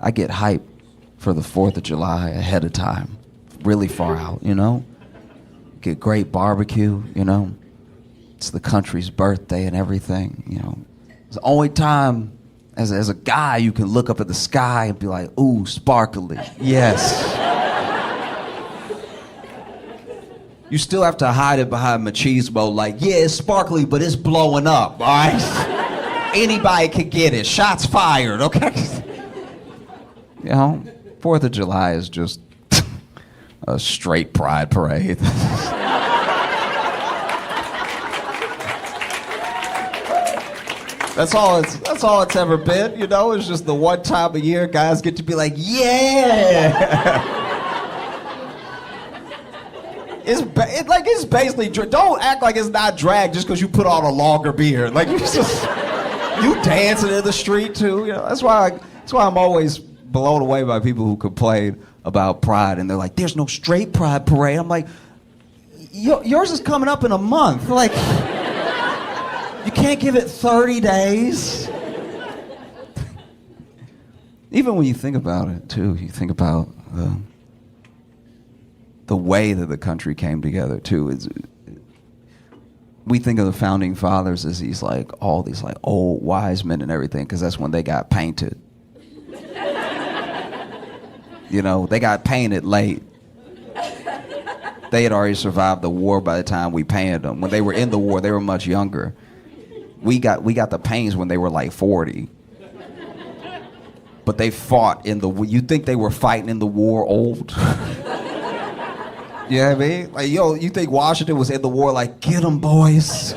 I get hype for the 4th of July ahead of time, really far out, you know? Get great barbecue, you know? It's the country's birthday and everything, you know? It's the only time as a guy you can look up at the sky and be like, ooh, sparkly, yes. You still have to hide it behind machismo, like, yeah, it's sparkly, but it's blowing up, all right? Anybody can get it. Shots fired, okay? You know, 4th of July is just a straight pride parade. That's all it's ever been, you know? It's just the one time a year guys get to be like, yeah! It's basically, don't act like it's not drag just because you put on a longer beard. Like, you dancing in the street too, you know? That's why I'm always blown away by people who complain about pride and they're like, there's no straight pride parade. I'm like, yours is coming up in a month. Like, you can't give it 30 days. Even when you think about it too, you think about the way that the country came together too. We think of the founding fathers as all these old wise men and everything, because that's when they got painted. You know, they got painted late. They had already survived the war by the time we painted them. When they were in the war, they were much younger. We got the pains when they were like 40. But they fought in the war. You think they were fighting in the war old? You know what I mean? Like, yo, you think Washington was in the war like, get them, boys?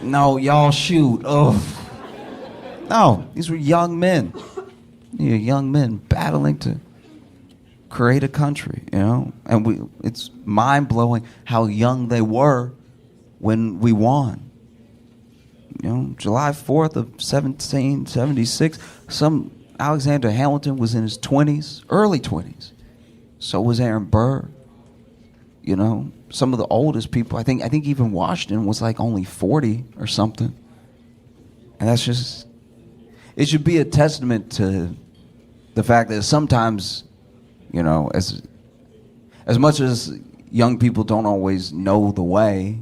No, y'all shoot. Oh. No, these were young men. Young men battling to create a country, you know? And it's mind-blowing how young they were when we won. You know, July 4th of 1776, Alexander Hamilton was in his 20s, early 20s. So was Aaron Burr. You know, some of the oldest people, I think even Washington was like only 40 or something. And that's just, it should be a testament to the fact that sometimes, you know, as much as young people don't always know the way,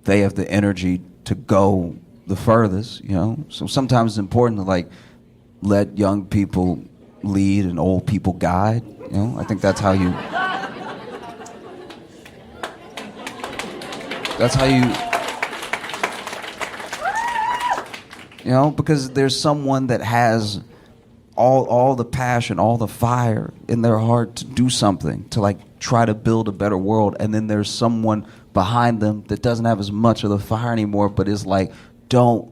they have the energy to go the furthest, you know? So sometimes it's important to like let young people lead and old people guide, you know? I think that's how you you know, because there's someone that has all the passion, all the fire in their heart to do something, to like try to build a better world, and then there's someone behind them that doesn't have as much of the fire anymore, but is like, don't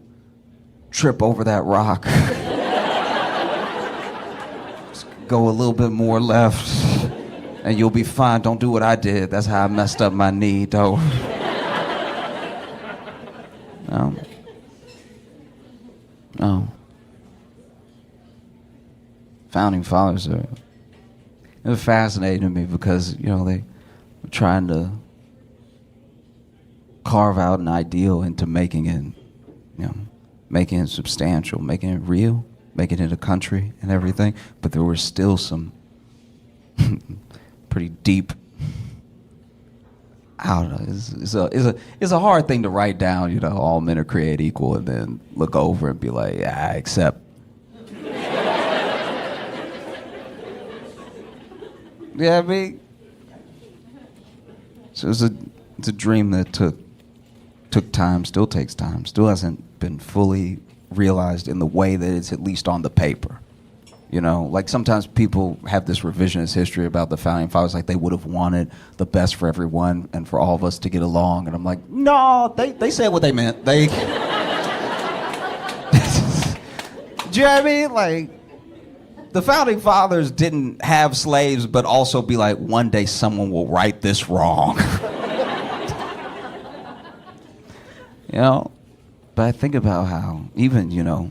trip over that rock. Just go a little bit more left and you'll be fine. Don't do what I did. That's how I messed up my knee, though. No. Founding fathers they're fascinating to me because, you know, they were trying to carve out an ideal into making it, you know, making it substantial, making it real, making it a country and everything. But there were still some pretty deep, I don't know, it's a hard thing to write down, you know, all men are created equal, and then look over and be like, yeah, I accept. Yeah, I mean, so it's a dream that took time, still takes time, still hasn't been fully realized in the way that it's at least on the paper. You know, like sometimes people have this revisionist history about the founding fathers, like they would have wanted the best for everyone and for all of us to get along. And I'm like, no, they said what they meant. Do you know what I mean? Like, the founding fathers didn't have slaves, but also be like, one day someone will right this wrong. You know? But I think about how even, you know,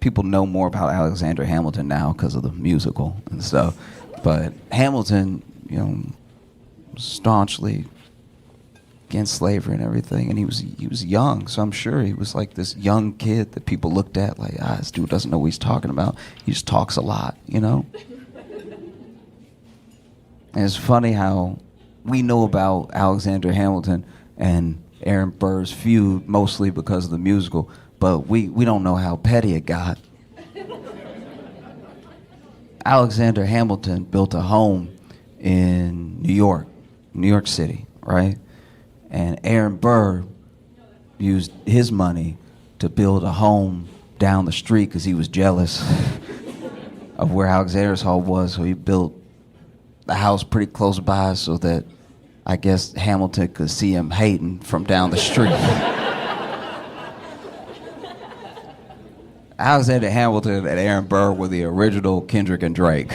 people know more about Alexander Hamilton now because of the musical and stuff. But Hamilton, you know, staunchly against slavery and everything, and he was young, so I'm sure he was like this young kid that people looked at like, this dude doesn't know what he's talking about. He just talks a lot, you know? And it's funny how we know about Alexander Hamilton and Aaron Burr's feud mostly because of the musical, but we don't know how petty it got. Alexander Hamilton built a home in New York City, right? And Aaron Burr used his money to build a home down the street because he was jealous of where Alexander's home was, so he built the house pretty close by so that I guess Hamilton could see him hating from down the street. Alexander Hamilton and Aaron Burr were the original Kendrick and Drake.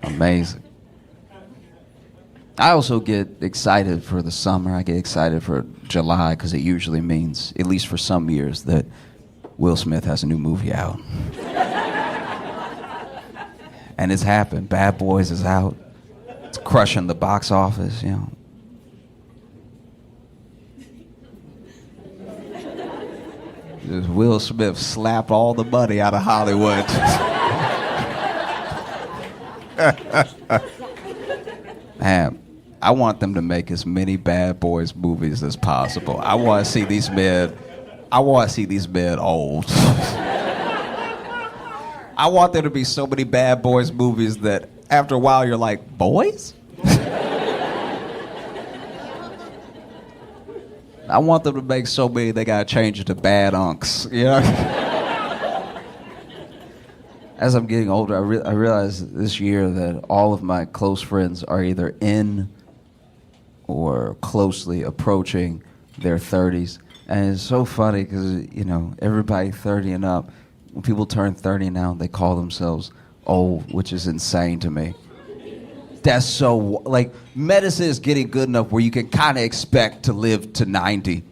Amazing. I also get excited for the summer. I get excited for July because it usually means, at least for some years, that Will Smith has a new movie out. And it's happened. Bad Boys is out. It's crushing the box office, you know. Will Smith slapped all the money out of Hollywood. Man, I want them to make as many Bad Boys movies as possible. I want to see these men old. I want there to be so many Bad Boys movies that after a while you're like, boys? I want them to make so many they gotta change it to Bad Unks, you know? As I'm getting older, I realize this year that all of my close friends are either in or closely approaching their 30s. And it's so funny because, you know, everybody 30 and up, when people turn 30 now, they call themselves old, which is insane to me. That's so, like, medicine is getting good enough where you can kind of expect to live to 90,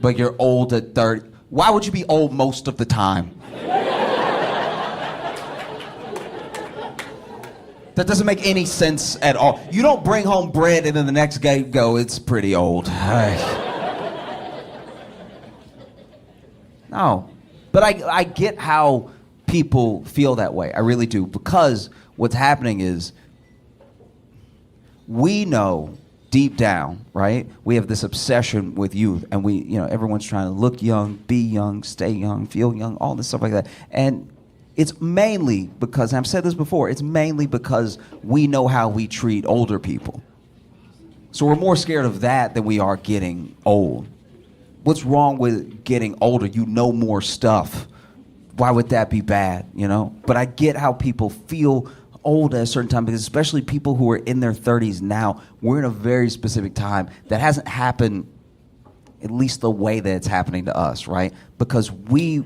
but you're old at 30. Why would you be old most of the time? That doesn't make any sense at all. You don't bring home bread and then the next day go, it's pretty old. No, but I get how people feel that way. I really do, because what's happening is, we know deep down, right? We have this obsession with youth, and we, you know, everyone's trying to look young, be young, stay young, feel young, all this stuff like that. And it's mainly because, and I've said this before, it's mainly because we know how we treat older people. So we're more scared of that than we are getting old. What's wrong with getting older? You know more stuff. Why would that be bad, you know? But I get how people feel old at a certain time, because especially people who are in their 30s now, we're in a very specific time that hasn't happened, at least the way that it's happening to us, right? Because we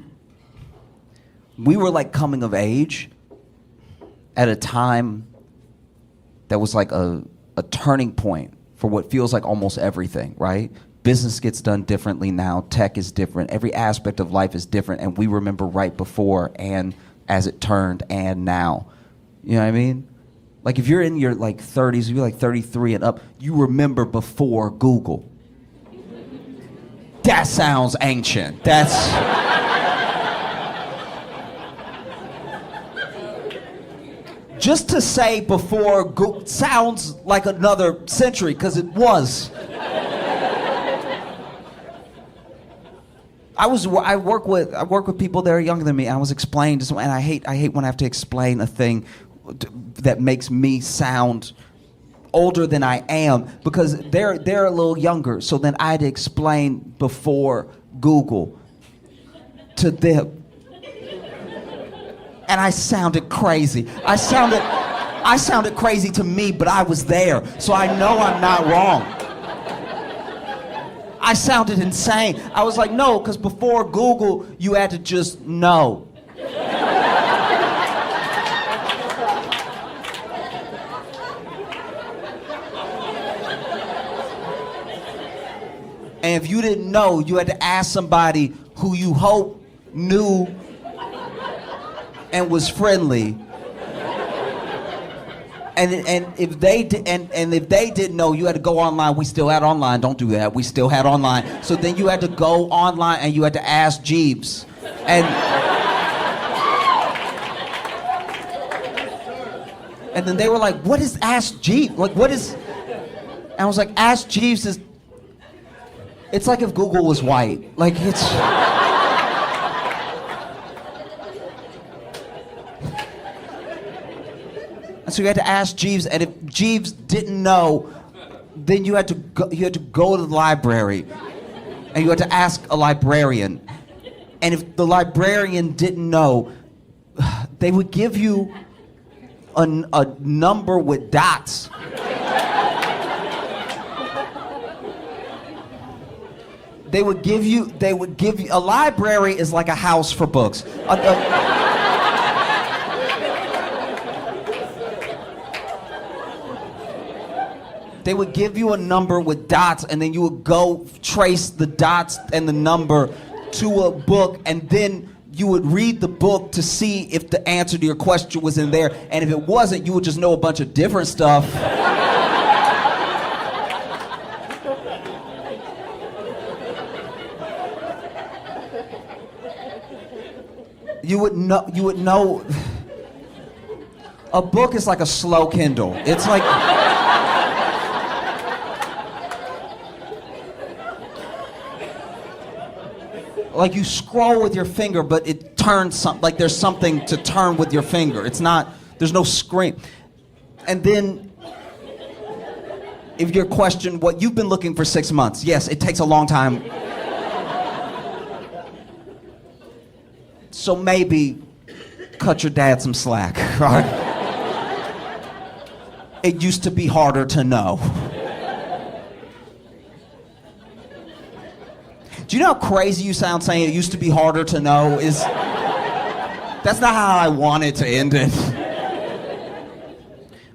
were like coming of age at a time that was like a turning point for what feels like almost everything, right? Business gets done differently now, tech is different, every aspect of life is different, and we remember right before and as it turned and now. You know what I mean? Like if you're in your like 30s, if you're like 33 and up, you remember before Google. That sounds ancient. That's... Just to say before Google sounds like another century, because it was. I work with people that are younger than me. I was explained to someone, and I hate when I have to explain a thing that makes me sound older than I am, because they're a little younger. So then I had to explain before Google to them, and I sounded crazy. I sounded crazy to me, but I was there, so I know I'm not wrong. I sounded insane. I was like, no, because before Google, you had to just know. And if you didn't know, you had to ask somebody who you hope knew and was friendly And if they didn't know, you had to go online. We still had online. Don't do that. We still had online. So then you had to go online and you had to ask Jeeves. And then they were like, "What is Ask Jeeves? Like, what is?" And I was like, "Ask Jeeves is. It's like if Google was white. Like it's." And so you had to ask Jeeves, and if Jeeves didn't know, then you had to go to the library, and you had to ask a librarian. And if the librarian didn't know, they would give you a number with dots. They would give you a library is like a house for books. They would give you a number with dots, and then you would go trace the dots and the number to a book, and then you would read the book to see if the answer to your question was in there, and if it wasn't, you would just know a bunch of different stuff. You would know. A book is like a slow Kindle. It's like like you scroll with your finger, but it turns like there's something to turn with your finger. It's not, there's no screen. And then, if your question, what you've been looking for 6 months, yes, it takes a long time. So maybe cut your dad some slack, right? It used to be harder to know. Do you know how crazy you sound saying it used to be harder to know? That's not how I wanted to end it.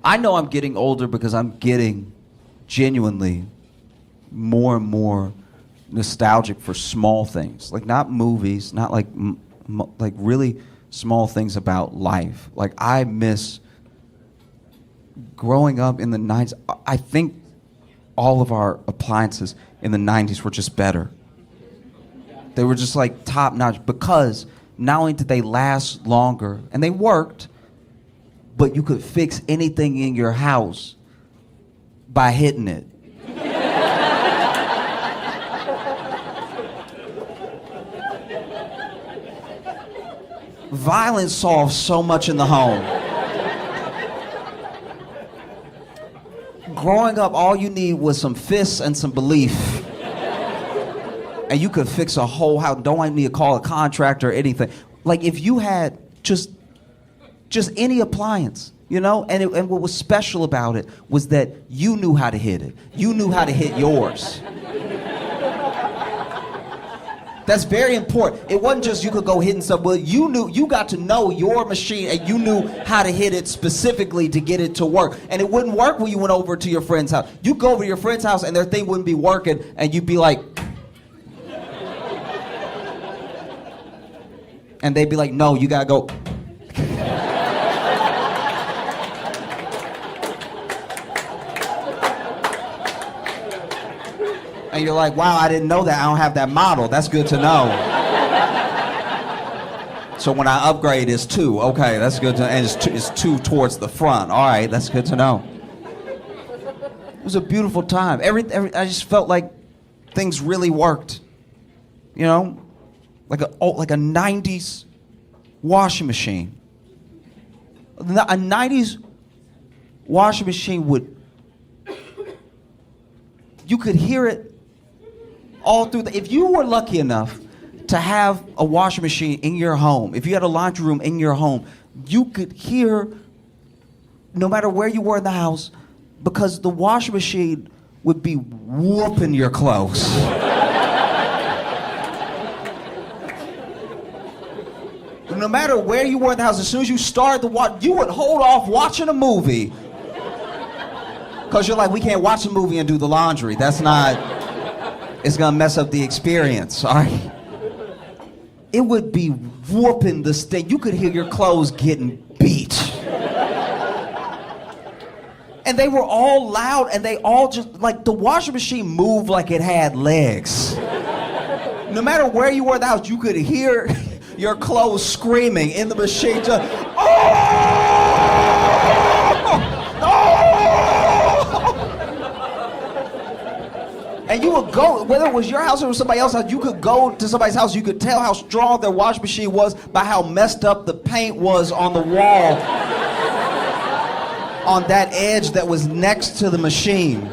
I know I'm getting older because I'm getting genuinely more and more nostalgic for small things. Like not movies, not like really small things about life. Like I miss growing up in the 90s. I think all of our appliances in the 90s were just better. They were just like top notch because not only did they last longer and they worked, but you could fix anything in your house by hitting it. Violence solves so much in the home. Growing up, all you need was some fists and some belief. And you could fix a whole house. Don't need to call a contractor or anything. Like if you had just any appliance, you know? And what was special about it was that you knew how to hit it. You knew how to hit yours. That's very important. It wasn't just you could go hitting stuff. Well, you got to know your machine and you knew how to hit it specifically to get it to work. And it wouldn't work when you went over to your friend's house. You go over to your friend's house and their thing wouldn't be working and you'd be like, and they'd be like, no, you gotta go. And you're like, wow, I didn't know that. I don't have that model. That's good to know. So when I upgrade, it's 2. Okay, that's good to know. And it's two towards the front. All right, that's good to know. It was a beautiful time. I just felt like things really worked. You know? Like a 90s washing machine. A 90s washing machine would, you could hear it all through if you were lucky enough to have a washing machine in your home, if you had a laundry room in your home, you could hear, no matter where you were in the house, because the washing machine would be whooping your clothes. No matter where you were in the house, as soon as you started the watch, you would hold off watching a movie. Because you're like, we can't watch a movie and do the laundry. That's not, it's gonna mess up the experience, all right? It would be whooping the state. You could hear your clothes getting beat. And they were all loud, and they all just, like, the washing machine moved like it had legs. No matter where you were in the house, you could hear your clothes screaming in the machine. Just, and you would go, whether it was your house or somebody else's house, you could go to somebody's house, you could tell how strong their washing machine was by how messed up the paint was on the wall. On that edge that was next to the machine.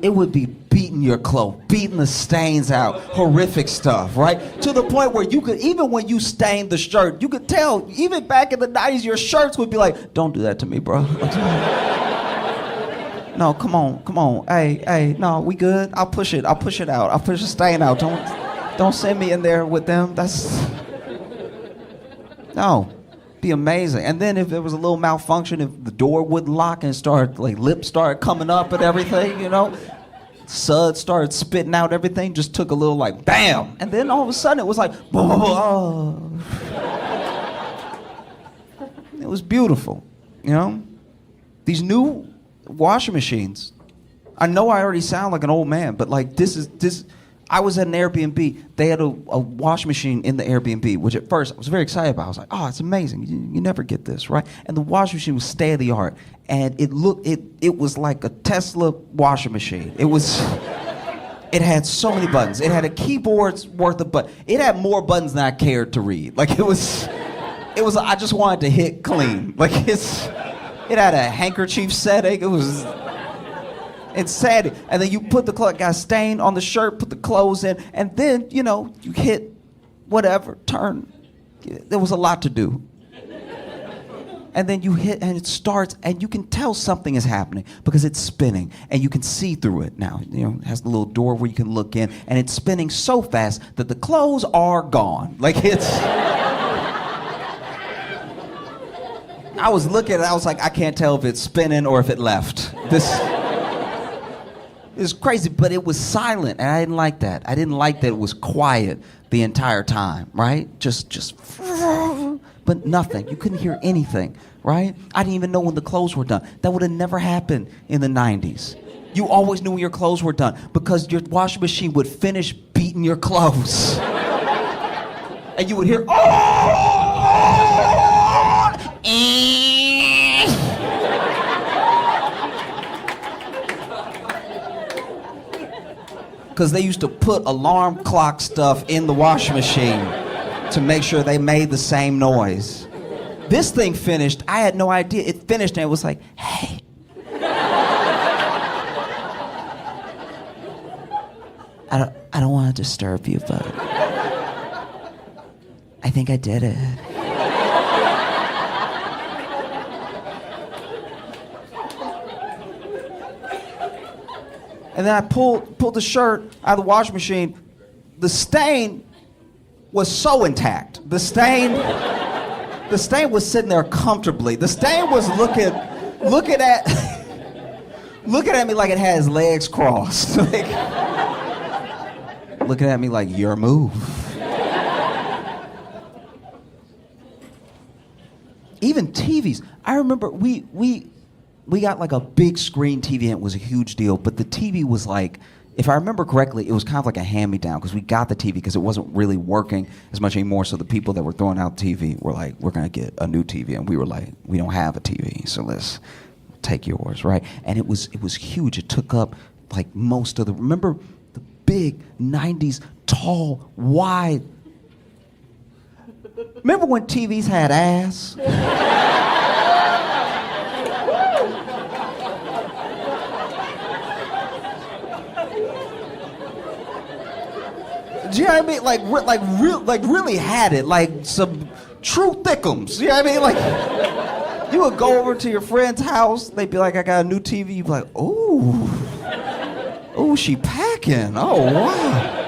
It would be beating your clothes, beating the stains out, horrific stuff, right? To the point where you could, even when you stained the shirt, you could tell, even back in the 90s, your shirts would be like, don't do that to me, bro. No, come on. Hey, no, we good? I'll push it out. I'll push the stain out. Don't send me in there with them. No. Be amazing. And then if there was a little malfunction, if the door would lock and start, like, lips started coming up and everything, you know, suds started spitting out everything, just took a little, like, bam, and then all of a sudden it was like, oh. It was beautiful, you know. These new washing machines, I know I already sound like an old man, but like this I was at an Airbnb. They had a washing machine in the Airbnb, which at first I was very excited about. I was like, oh, it's amazing. You never get this, right? And the washing machine was state of the art. And it was like a Tesla washing machine. It had so many buttons. It had a keyboard's worth of buttons. It had more buttons than I cared to read. Like it was, I just wanted to hit clean. Like it had a handkerchief setting. It's sad. And then you put got stain on the shirt, put the clothes in, and then, you know, you hit whatever, turn. There was a lot to do. And then you hit, and it starts, and you can tell something is happening because it's spinning, and you can see through it now. You know, it has the little door where you can look in, and it's spinning so fast that the clothes are gone. Like it's... I was looking, and I was like, I can't tell if it's spinning or if it left. It was crazy, but it was silent, and I didn't like that. I didn't like that it was quiet the entire time, right? Just, but nothing. You couldn't hear anything, right? I didn't even know when the clothes were done. That would have never happened in the 90s. You always knew when your clothes were done because your washing machine would finish beating your clothes. And you would hear, because they used to put alarm clock stuff in the washing machine to make sure they made the same noise. This thing finished, I had no idea. It finished and it was like, hey. I don't want to disturb you, but I think I did it. And then I pulled the shirt out of the washing machine. The stain was so intact. The stain was sitting there comfortably. The stain was looking at me like it had its legs crossed. Like, looking at me like, your move. Even TVs. I remember we got like a big screen TV and it was a huge deal, but the TV was like, if I remember correctly, it was kind of like a hand-me-down because we got the TV because it wasn't really working as much anymore, so the people that were throwing out TV were like, we're going to get a new TV, and we were like, we don't have a TV, so let's take yours, right? And it was huge. It took up like most of remember the big 90s, tall, wide, remember when TVs had ass? Do you know what I mean? Like really had it, like some true thickums. You know what I mean? Like, you would go over to your friend's house, they'd be like, I got a new TV. You'd be like, ooh, she packing. Oh, wow.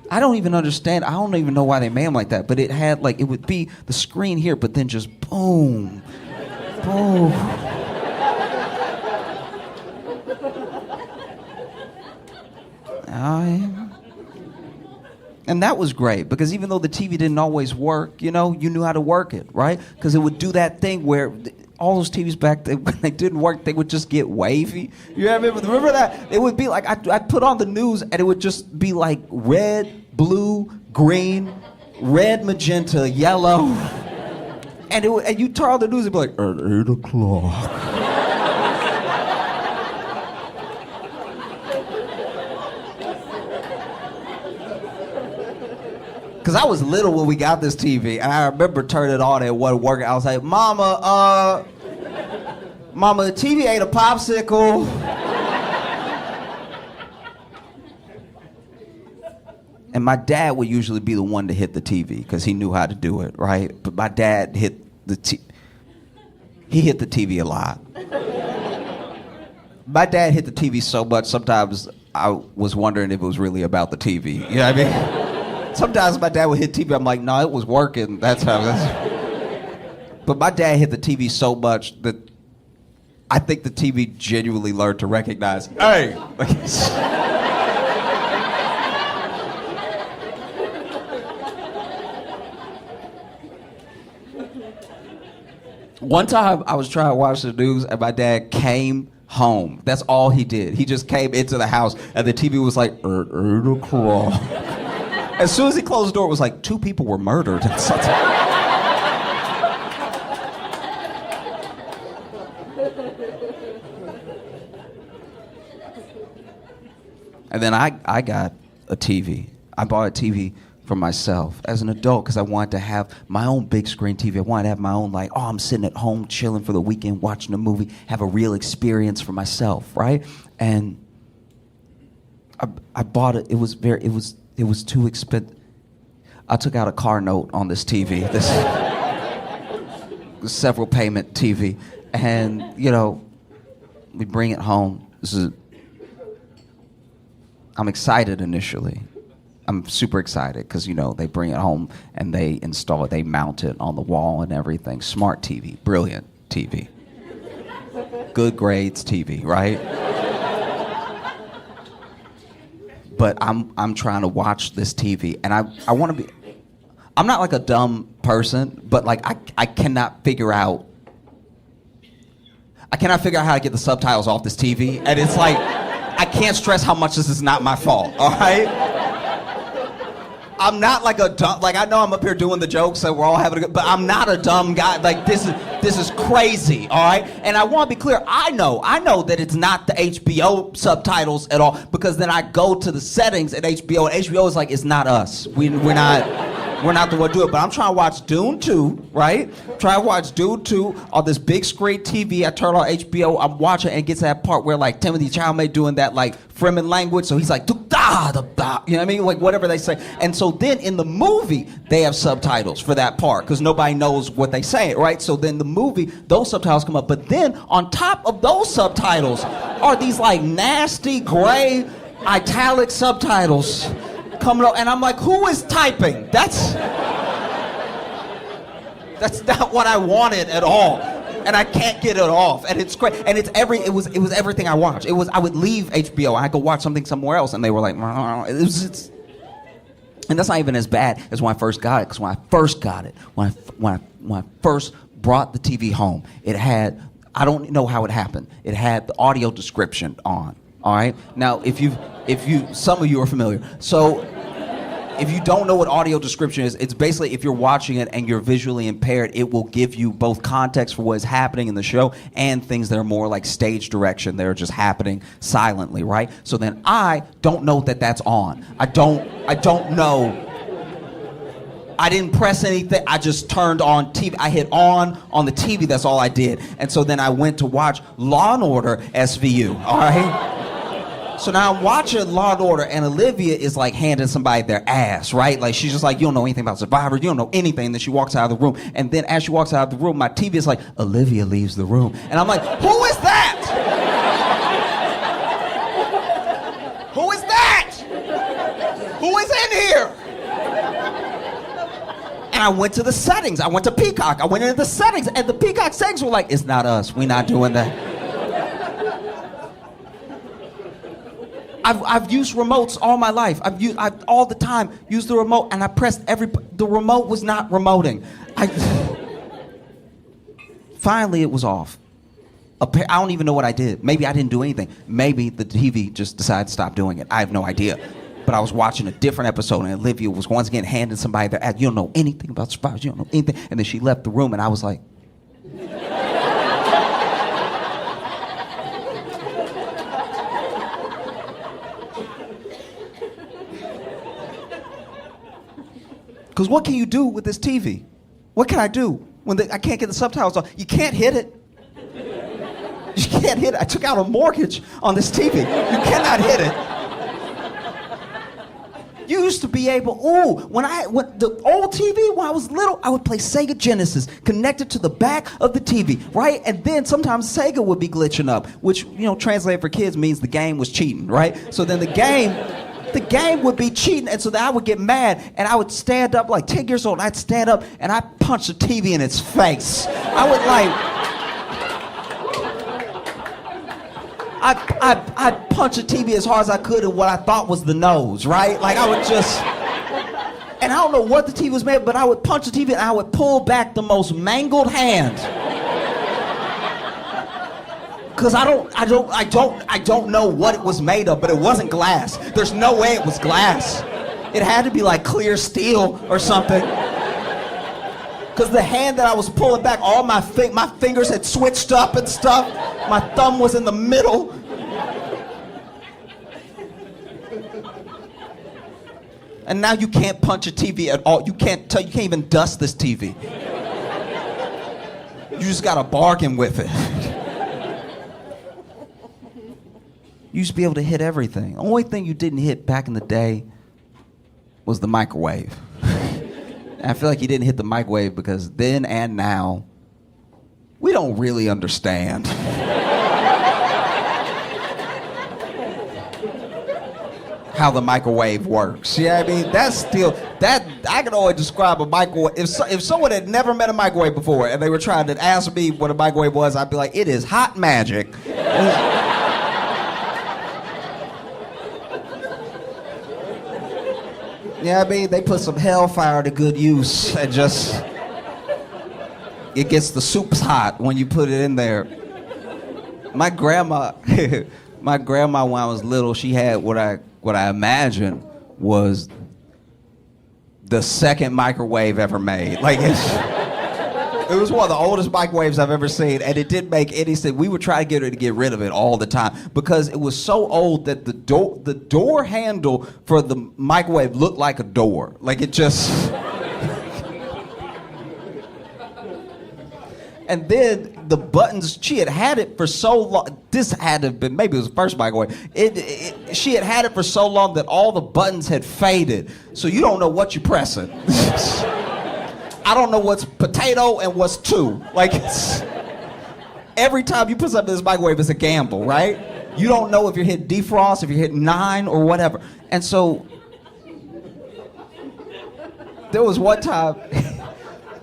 I don't even understand. I don't even know why they made them like that, but it had like, it would be the screen here, but then just boom, boom. And that was great because even though the TV didn't always work, you know, you knew how to work it, right? Because it would do that thing where all those TVs back then, when they didn't work, they would just get wavy. You remember that? It would be like, I'd put on the news and it would just be like red, blue, green, red, magenta, yellow. And you turn on the news and be like, at 8 o'clock. Because I was little when we got this TV, and I remember turning it on and it wasn't working. I was like, Mama, the TV ate a popsicle. And my dad would usually be the one to hit the TV because he knew how to do it, right? But my dad hit the he hit the TV a lot. My dad hit the TV so much, sometimes I was wondering if it was really about the TV. You know what I mean? Sometimes my dad would hit TV, I'm like, no, it was working. That's how. But my dad hit the TV so much that I think the TV genuinely learned to recognize, hey. One time I was trying to watch the news and my dad came home. That's all he did. He just came into the house and the TV was like, 8 o'clock. As soon as he closed the door, it was like 2 people were murdered. And then I got a TV. I bought a TV for myself as an adult because I wanted to have my own big screen TV. I wanted to have my own, like, oh, I'm sitting at home chilling for the weekend, watching a movie, have a real experience for myself, right? And I bought it. It was too expensive. I took out a car note on this TV, this several payment TV, and you know, we bring it home. I'm excited initially. I'm super excited because you know they bring it home and they install it, they mount it on the wall and everything. Smart TV, brilliant TV, good grades TV, right? But I'm trying to watch this TV, and I want to be. I'm not like a dumb person, but like I cannot figure out. I cannot figure out how to get the subtitles off this TV, and it's like I can't stress how much this is not my fault. All right. I'm not like a dumb. Like I know I'm up here doing the jokes and we're all having a good, but I'm not a dumb guy. Like this is crazy. All right. And I want to be clear. I know that it's not the HBO subtitles at all because then I go to the settings at HBO and HBO is like it's not us. We're not the one to do it. But I'm trying to watch Dune 2, right? Trying to watch Dune 2 on this big screen TV. I turn on HBO. I'm watching and it gets to that part where like Timothy Chalamet doing that like Fremen language. So he's like, da da da, you know what I mean? Like whatever they say. And so then in the movie, they have subtitles for that part because nobody knows what they say, right? So then the movie, those subtitles come up. But then on top of those subtitles are these like nasty gray italic subtitles coming up, and I'm like, who is typing? That's not what I wanted at all, and I can't get it off, and it's great, and it was everything I watched. I would leave HBO, and I go watch something somewhere else, and they were like, and that's not even as bad as when I first got it, because when I first got it, when I first brought the TV home, it had, I don't know how it happened, it had the audio description on. All right. Now, if you, some of you are familiar. So, if you don't know what audio description is, it's basically if you're watching it and you're visually impaired, it will give you both context for what is happening in the show and things that are more like stage direction. They're just happening silently, right? So then I don't know that that's on. I don't know. I didn't press anything. I just turned on TV. I hit on the TV. That's all I did. And so then I went to watch Law and Order SVU. All right. So now I'm watching Law and Order, and Olivia is like handing somebody their ass, right? Like she's just like, you don't know anything about Survivor. You don't know anything. And then she walks out of the room. And then as she walks out of the room, my TV is like, Olivia leaves the room. And I'm like, who is that? Who is that? Who is in here? And I went to the settings. I went to Peacock. I went into the settings, and the Peacock settings were like, it's not us. We're not doing that. I've used remotes all my life. I've all the time used the remote, and I pressed the remote was not remoting. Finally, it was off. I don't even know what I did. Maybe I didn't do anything. Maybe the TV just decided to stop doing it. I have no idea. But I was watching a different episode, and Olivia was once again handing somebody their ad. You don't know anything about survivors. You don't know anything. And then she left the room, and I was like, because what can you do with this TV? What can I do when I can't get the subtitles on? You can't hit it. You can't hit it. I took out a mortgage on this TV. You cannot hit it. You used to be able, when the old TV, when I was little, I would play Sega Genesis connected to the back of the TV, right? And then sometimes Sega would be glitching up, which, translated for kids means the game was cheating, right? So then the game would be cheating, and so then I would get mad, and I would stand up, like 10 years old, and I'd stand up, and I'd punch the TV in its face. I'd punch the TV as hard as I could in what I thought was the nose, right? Like I would just, and I don't know what the TV was made of, but I would punch the TV and I would pull back the most mangled hand. Cause I don't know what it was made of, but it wasn't glass. There's no way it was glass. It had to be like clear steel or something. Cause the hand that I was pulling back, all my fingers had switched up and stuff. My thumb was in the middle. And now you can't punch a TV at all. You can't even dust this TV. You just gotta bargain with it. You used to be able to hit everything. The only thing you didn't hit back in the day was the microwave. And I feel like you didn't hit the microwave because then and now, we don't really understand how the microwave works. Yeah, I mean, I can only describe a microwave. If someone had never met a microwave before and they were trying to ask me what a microwave was, I'd be like, it is hot magic. Yeah, I mean, they put some hellfire to good use and just, it gets the soups hot when you put it in there. My grandma, when I was little, she had what I imagine was the second microwave ever made. Like it was one of the oldest microwaves I've ever seen, and it didn't make any sense. We would try to get her to get rid of it all the time because it was so old that the door handle for the microwave looked like a door. Like it just... And then the buttons, she had it for so long. This had to have been, maybe it was the first microwave. She had it for so long that all the buttons had faded. So you don't know what you're pressing. I don't know what's potato and what's two. Like, every time you put something in this microwave, it's a gamble, right? You don't know if you're hitting defrost, if you're hitting 9 or whatever. And so, there was one time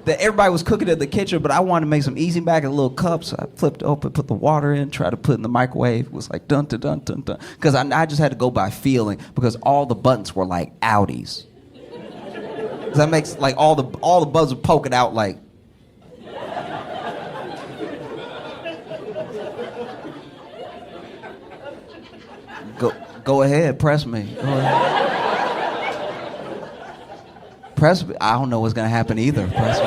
that everybody was cooking in the kitchen, but I wanted to make some easy mac in a little cup, so I flipped open, put the water in, tried to put it in the microwave. It was like dun dun dun dun dun. Because I just had to go by feeling, because all the buttons were like Audis. That makes like all the buttons were poking out like. Go ahead, press me. Go ahead. Press me. I don't know what's gonna happen either. Press me.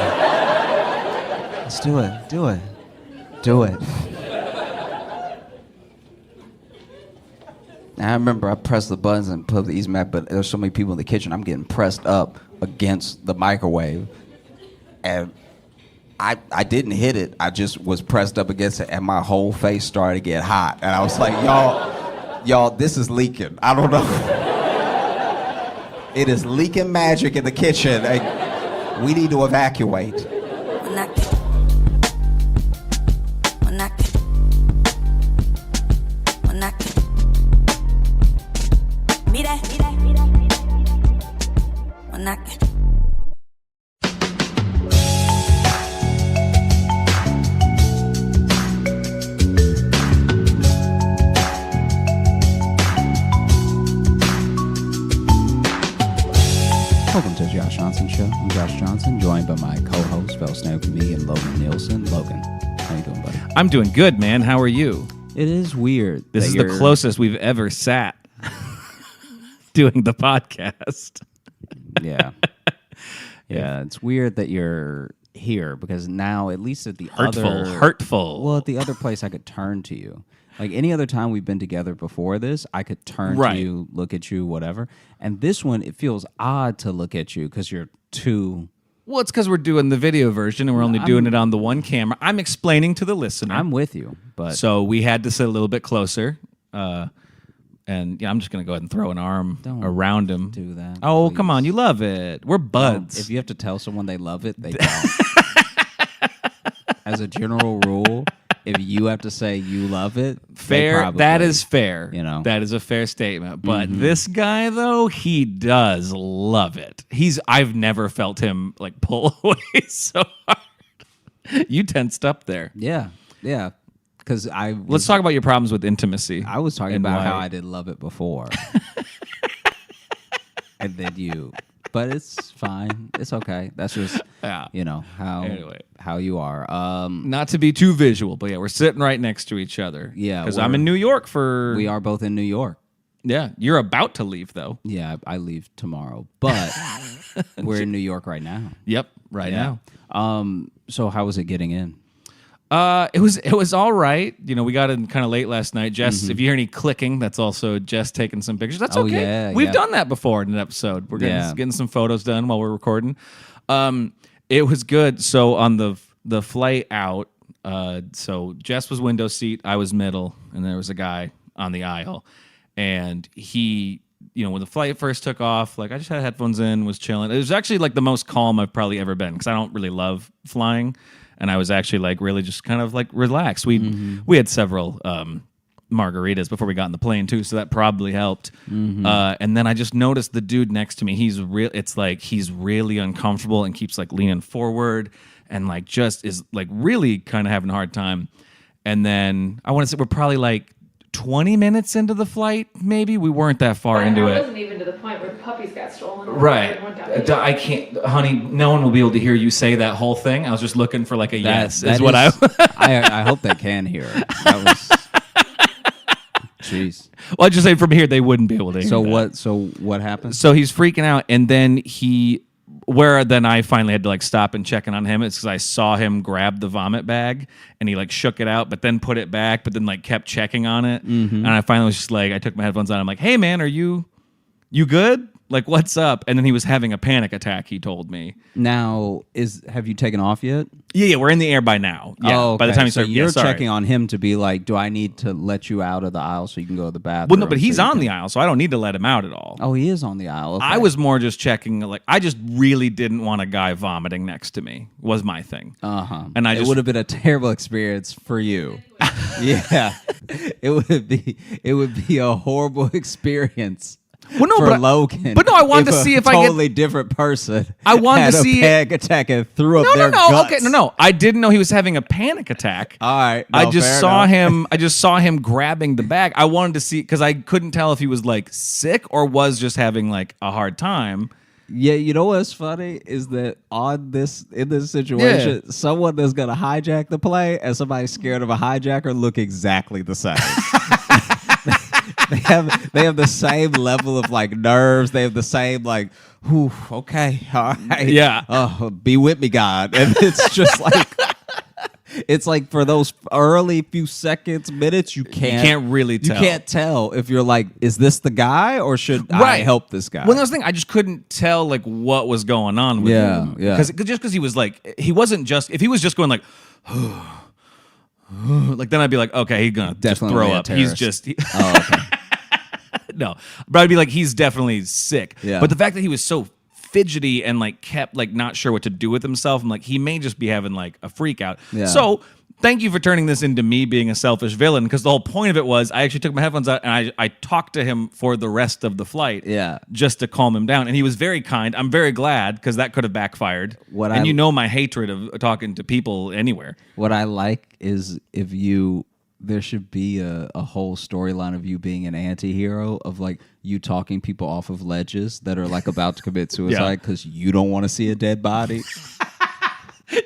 Let's do it. Do it. Do it. I remember I pressed the buttons and put the easy mac, but there's so many people in the kitchen. I'm getting pressed up against the microwave, and I didn't hit it. I just was pressed up against it, and my whole face started to get hot. And I was like, y'all, this is leaking. I don't know. It is leaking magic in the kitchen. We need to evacuate. Josh Johnson Show. I'm Josh Johnson, joined by my co-host, fellow stand-up comedian Logan Nielsen. Logan, how you doing, buddy? I'm doing good, man. How are you? It is weird. This is the closest we've ever sat doing the podcast. Yeah. Yeah, it's weird that you're here because now, at least at the hurtful. Well, at the other place, I could turn to you. Like any other time we've been together before this, I could turn to you, look at you, whatever. And this one, it feels odd to look at you because you're too... Well, it's because we're doing the video version and we're only doing it on the one camera. I'm explaining to the listener. I'm with you, but... So we had to sit a little bit closer. And yeah, I'm just going to go ahead and throw an arm around him. Do that. Oh, please. Come on. You love it. We're buds. If you have to tell someone they love it, they don't. As a general rule... If you have to say you love it, fair. That is fair. You know, that is a fair statement. But this guy, though, he does love it. I've never felt him like pull away so hard. You tensed up there. Yeah. Because let's talk about your problems with intimacy. I was talking about how I didn't love it before, and then you. But it's fine. It's okay. That's just how you are. Not to be too visual, but yeah, we're sitting right next to each other. Yeah, because I'm in New York We are both in New York. Yeah, you're about to leave though. Yeah, I leave tomorrow, but we're in New York right now. Yep, right now. So how was it getting in? It was all right. You know, we got in kind of late last night. Jess, if you hear any clicking, that's also Jess taking some pictures. That's okay. Yeah, We've done that before in an episode. We're getting some photos done while we're recording. It was good. So on the flight out, so Jess was window seat, I was middle, and there was a guy on the aisle. And he, you know, when the flight first took off, like I just had headphones in, was chilling. It was actually like the most calm I've probably ever been because I don't really love flying. And I was actually like really just kind of like relaxed. We had several margaritas before we got on the plane too, so that probably helped. And then I just noticed the dude next to me. It's like he's really uncomfortable and keeps like leaning forward and like just is like really kind of having a hard time. And then I want to say we're probably like 20 minutes into the flight, maybe. We weren't that far into it. It wasn't even to the point where the puppies got stolen. Right. I can't, honey, no one will be able to hear you say that whole thing. I was just looking for like a yes. I hope they can hear it. That was... Jeez. Well, I just say from here they wouldn't be able to hear that. So what happened? So he's freaking out, and then then I finally had to like stop and check in on him. It's because I saw him grab the vomit bag and he like shook it out, but then put it back, but then like kept checking on it. And I finally was just like, I took my headphones on. I'm like, hey man, are you good? Like, what's up? And then he was having a panic attack, he told me. Now, have you taken off yet? Yeah, we're in the air by now. Yeah, okay. By the time you're checking on him to be like, do I need to let you out of the aisle so you can go to the bathroom? Well, no, but he's on the aisle, so I don't need to let him out at all. Oh, he is on the aisle. Okay. I was more just checking, like, I just really didn't want a guy vomiting next to me, was my thing. And it would have been a terrible experience for you. Yeah. It would be a horrible experience. Well, no, for Logan. But no, I wanted to see if totally different person. I wanted had to see a panic attack and threw up their guts. Okay, no. I didn't know he was having a panic attack. All right, I just saw him grabbing the bag. I wanted to see because I couldn't tell if he was like sick or was just having like a hard time. Yeah, you know what's funny is that in this situation, someone that's gonna hijack the plane and somebody scared of a hijacker look exactly the same. They have the same level of like nerves. They have the same like, whew, okay, all right, yeah. Oh, be with me, God. And it's just like, it's like for those early few seconds, minutes, you can't really tell. You can't tell if you're like, is this the guy or should I help this guy? Well, that's the thing. I just couldn't tell like what was going on with him. Yeah. Because he was like, he wasn't just if he was just going like. Like then I'd be like, okay, he's gonna just throw up. He's just okay. No, but I'd be like, he's definitely sick. Yeah. But the fact that he was so fidgety and like kept like not sure what to do with himself, I'm like, he may just be having like a freak out. Yeah. So thank you for turning this into me being a selfish villain, because the whole point of it was I actually took my headphones out and I talked to him for the rest of the flight, just to calm him down. And he was very kind. I'm very glad, because that could have backfired. You know my hatred of talking to people anywhere. What I like is if you there should be a whole storyline of you being an anti-hero, of like you talking people off of ledges that are like about to commit suicide because you don't want to see a dead body.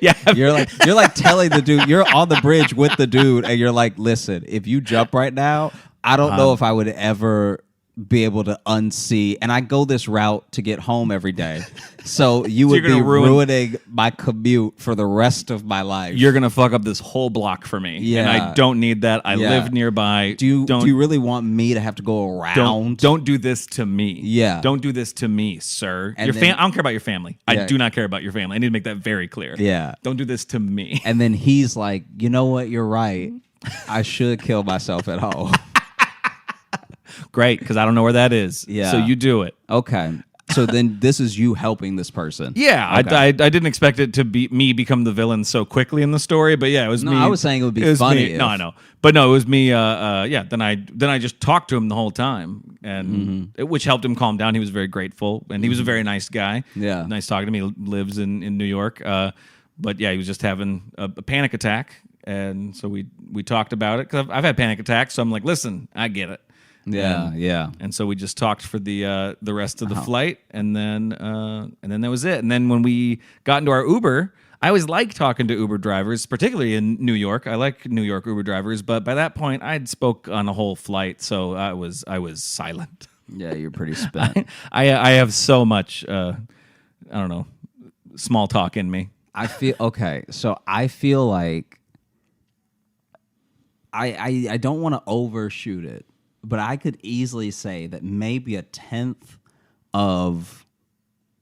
Yeah, you're like telling the dude, you're on the bridge with the dude, and you're like, listen, if you jump right now, I don't know if I would ever be able to unsee, and I go this route to get home every day. So you would be ruining my commute for the rest of my life. You're gonna fuck up this whole block for me. Yeah. And I don't need that. I live nearby. Do you really want me to have to go around? Don't do this to me. Yeah. Don't do this to me, sir. And I don't care about your family. Yeah. I do not care about your family. I need to make that very clear. Yeah. Don't do this to me. And then he's like, you know what? You're right. I should kill myself at home. Great, because I don't know where that is. Yeah. So you do it. Okay. So then this is you helping this person. Yeah. Okay. I didn't expect it to be me become the villain so quickly in the story, but yeah, it was me. No, I was saying it would be funny. No, I know. But no, it was me. Then I just talked to him the whole time, and which helped him calm down. He was very grateful, and he was a very nice guy. Yeah. Nice talking to me. He lives in New York. But yeah, he was just having a panic attack. And so we talked about it, because I've had panic attacks. So I'm like, listen, I get it. Yeah, yeah. And so we just talked for the rest of the flight, and then that was it. And then when we got into our Uber, I always like talking to Uber drivers, particularly in New York. I like New York Uber drivers, but by that point, I'd spoke on a whole flight, so I was silent. Yeah, you're pretty spent. I have so much I don't know, small talk in me. I feel like I don't want to overshoot it, but I could easily say that maybe 1/10 of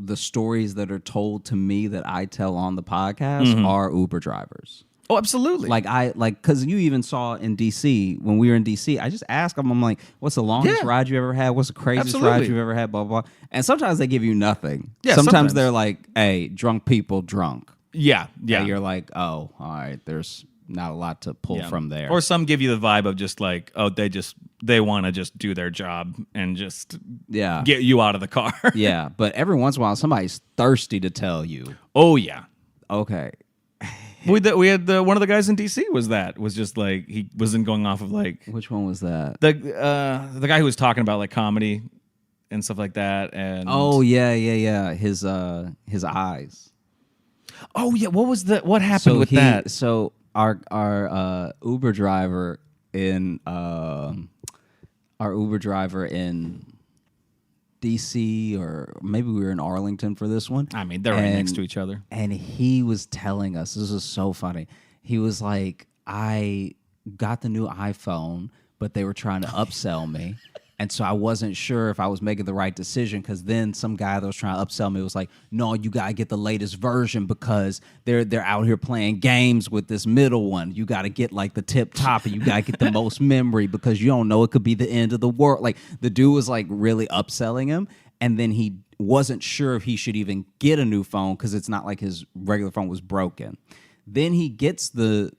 the stories that are told to me that I tell on the podcast are Uber drivers. Oh, absolutely. Because you even saw in DC, when we were in DC, I just asked them, I'm like, what's the longest ride you ever had? What's the craziest ride you've ever had? Blah, blah, blah. And sometimes they give you nothing. Yeah, sometimes they're like, hey, drunk people drunk. Yeah. And you're like, oh, all right, there's not a lot to pull from there. Or some give you the vibe of just like, oh, they want to just do their job and just get you out of the car. Yeah, but every once in a while, somebody's thirsty to tell you. Oh, yeah. Okay. We had one of the guys in DC was just like, he wasn't going off of like. Which one was that? The guy who was talking about like comedy and stuff like that. And oh, yeah. His eyes. Oh, yeah. What happened with that? So our Uber driver in DC, or maybe we were in Arlington for this one. I mean, they're right next to each other. And he was telling us, this is so funny. He was like, I got the new iPhone, but they were trying to upsell me. And so I wasn't sure if I was making the right decision, because then some guy that was trying to upsell me was like, no, you got to get the latest version because they're out here playing games with this middle one. You got to get like the tip top, and you got to get the most memory because you don't know, it could be the end of the world. Like the dude was like really upselling him. And then he wasn't sure if he should even get a new phone because it's not like his regular phone was broken. Then he gets the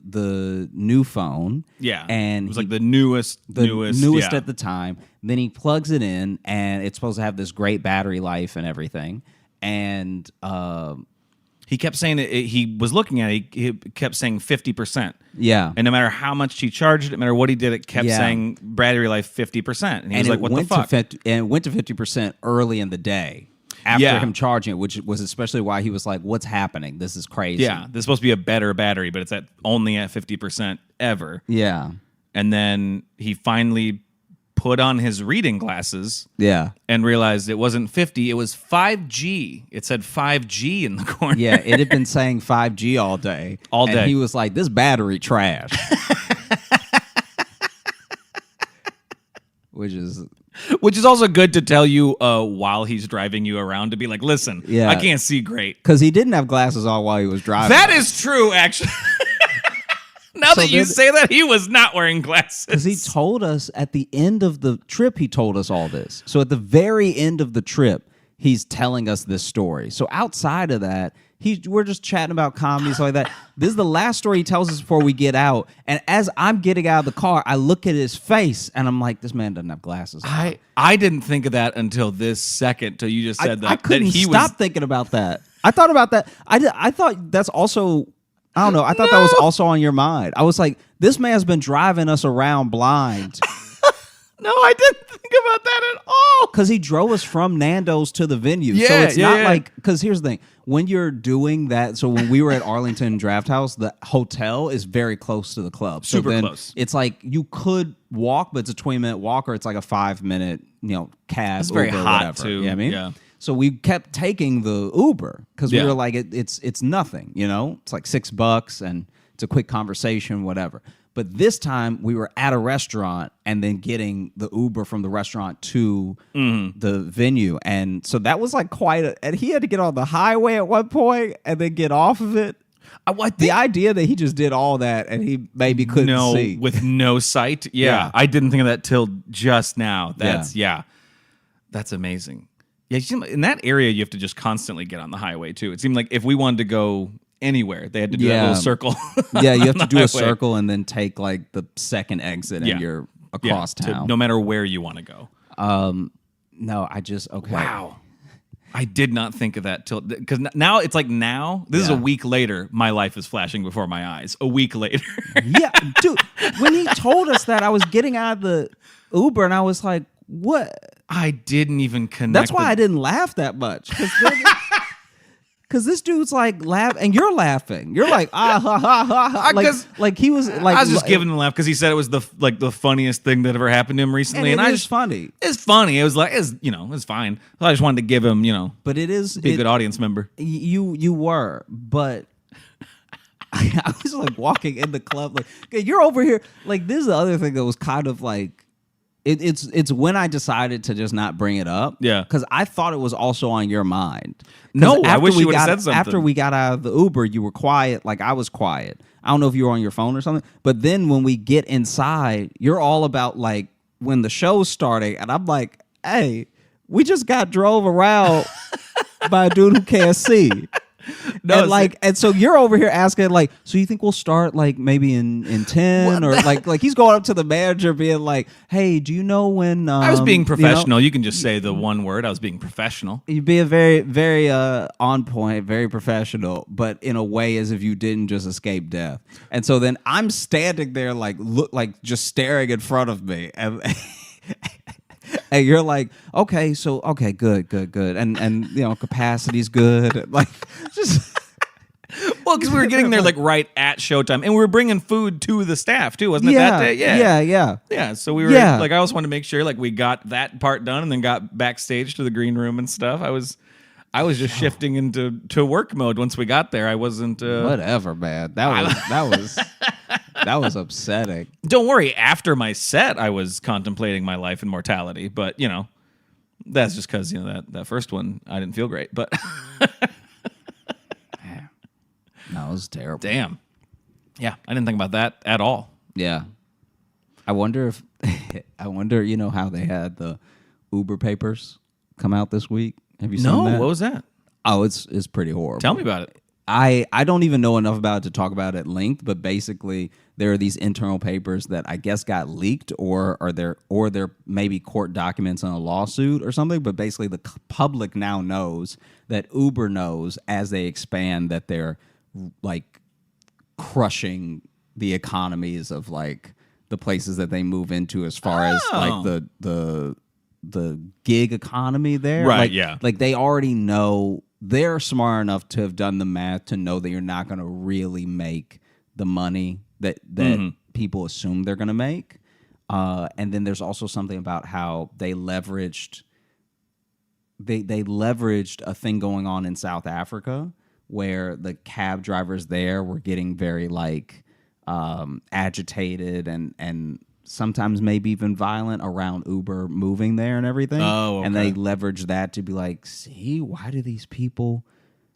new phone. Yeah. And it was like the newest at the time. Then he plugs it in, and it's supposed to have this great battery life and everything. And he kept saying he was looking at it, he kept saying 50%. Yeah. And no matter how much he charged it, no matter what he did, it kept saying battery life 50%. And he was like, what the fuck? And it went to 50% early in the day. After him charging it, which was especially why he was like, what's happening? This is crazy. Yeah, this is supposed to be a better battery, but it's only at 50% ever. Yeah. And then he finally put on his reading glasses. Yeah. And realized it wasn't 50, it was 5G. It said 5G in the corner. Yeah, it had been saying 5G all day. All day. And he was like, this battery trash. Which is also good to tell you while he's driving you around, to be like, listen, I can't see great. Because he didn't have glasses on while he was driving. That is true, actually. Now that you say that, he was not wearing glasses. Because he told us at the end of the trip, he told us all this. So at the very end of the trip, he's telling us this story. So outside of that, we're just chatting about comedy, stuff like that. This is the last story he tells us before we get out. And as I'm getting out of the car, I look at his face, and I'm like, this man doesn't have glasses on. I didn't think of that until this second, till you just said that. I couldn't stop thinking about that. I thought about that. I thought that's also I don't know. I thought that was also on your mind. I was like, this man's been driving us around blind. No, I didn't think about that at all. Because he drove us from Nando's to the venue. Yeah, so it's not yeah. like, because here's the thing. When you're doing that, so when we were at Arlington Draft House, the hotel is very close to the club. So Super then close. It's like you could walk, but it's a 20-minute walk, or it's like a 5-minute, cab. It's very Uber, hot, whatever. too. You know what I mean? Yeah. So we kept taking the Uber because we Yeah. were like, it's nothing, It's like $6 and it's a quick conversation, whatever. But this time we were at a restaurant and then getting the Uber from the restaurant to the venue. And so that was like and he had to get on the highway at one point and then get off of it. The idea that he just did all that and he maybe couldn't see. With no sight. Yeah. I didn't think of that till just now. That's amazing. Yeah, in that area, you have to just constantly get on the highway, too. It seemed like if we wanted to go anywhere, they had to do that little circle. Yeah, you have to do highway. a circle and then take like the second exit and you're across town. No matter where you want to go. No, okay. Wow. I did not think of that till, because now it's like this is a week later, my life is flashing before my eyes. A week later. Yeah, dude, when he told us that, I was getting out of the Uber and I was like, what? I didn't even connect. That's why I didn't laugh that much. Because this dude's like laughing, and you're laughing. You're like, ha ha ha ha. Like he was like. I was just giving him a laugh because he said it was the funniest thing that ever happened to him recently, and it's funny. It's funny. It was like it's fine. I just wanted to give him But it is be a good audience member. You were, but I was like walking in the club like, okay, you're over here. Like this is the other thing that was kind of like. It's when I decided to just not bring it up. Yeah. Because I thought it was also on your mind. No, I wish you would have said something. After we got out of the Uber, you were quiet. Like I was quiet. I don't know if you were on your phone or something. But then when we get inside, you're all about like when the show's starting. And I'm like, hey, we just got drove around by a dude who can't see. No, and so you're over here asking like, so you think we'll start like maybe in 10 or like he's going up to the manager being like, hey, do you know when I was being professional. You can just say the one word. I was being professional. You'd be a very, very on point, very professional, but in a way as if you didn't just escape death. And so then I'm standing there like just staring in front of me and and you're like, okay, good. And capacity's good. Like, just. Well, because we were getting there like right at showtime. And we were bringing food to the staff too, wasn't it that day? Yeah. So we were like, I also wanted to make sure like we got that part done and then got backstage to the green room and stuff. I was just shifting into work mode once we got there. I wasn't whatever, man. That was upsetting. Don't worry. After my set, I was contemplating my life and mortality. But that's just because that first one I didn't feel great. But no, it was terrible. Damn. Yeah, I didn't think about that at all. Yeah, I wonder how they had the Uber papers come out this week. Have you seen that? No, what was that? Oh, it's pretty horrible. Tell me about it. I don't even know enough about it to talk about it at length, but basically there are these internal papers that I guess got leaked or they're maybe court documents in a lawsuit or something, but basically the public now knows that Uber knows as they expand that they're like crushing the economies of like the places that they move into as far as like the gig economy there. Right, like, yeah. Like they already know. They're smart enough to have done the math to know that you're not going to really make the money that people assume they're going to make. And then there's also something about how they leveraged a thing going on in South Africa where the cab drivers there were getting very like agitated and sometimes maybe even violent around Uber moving there and everything. Oh, okay. And they leverage that to be like, see, why do these people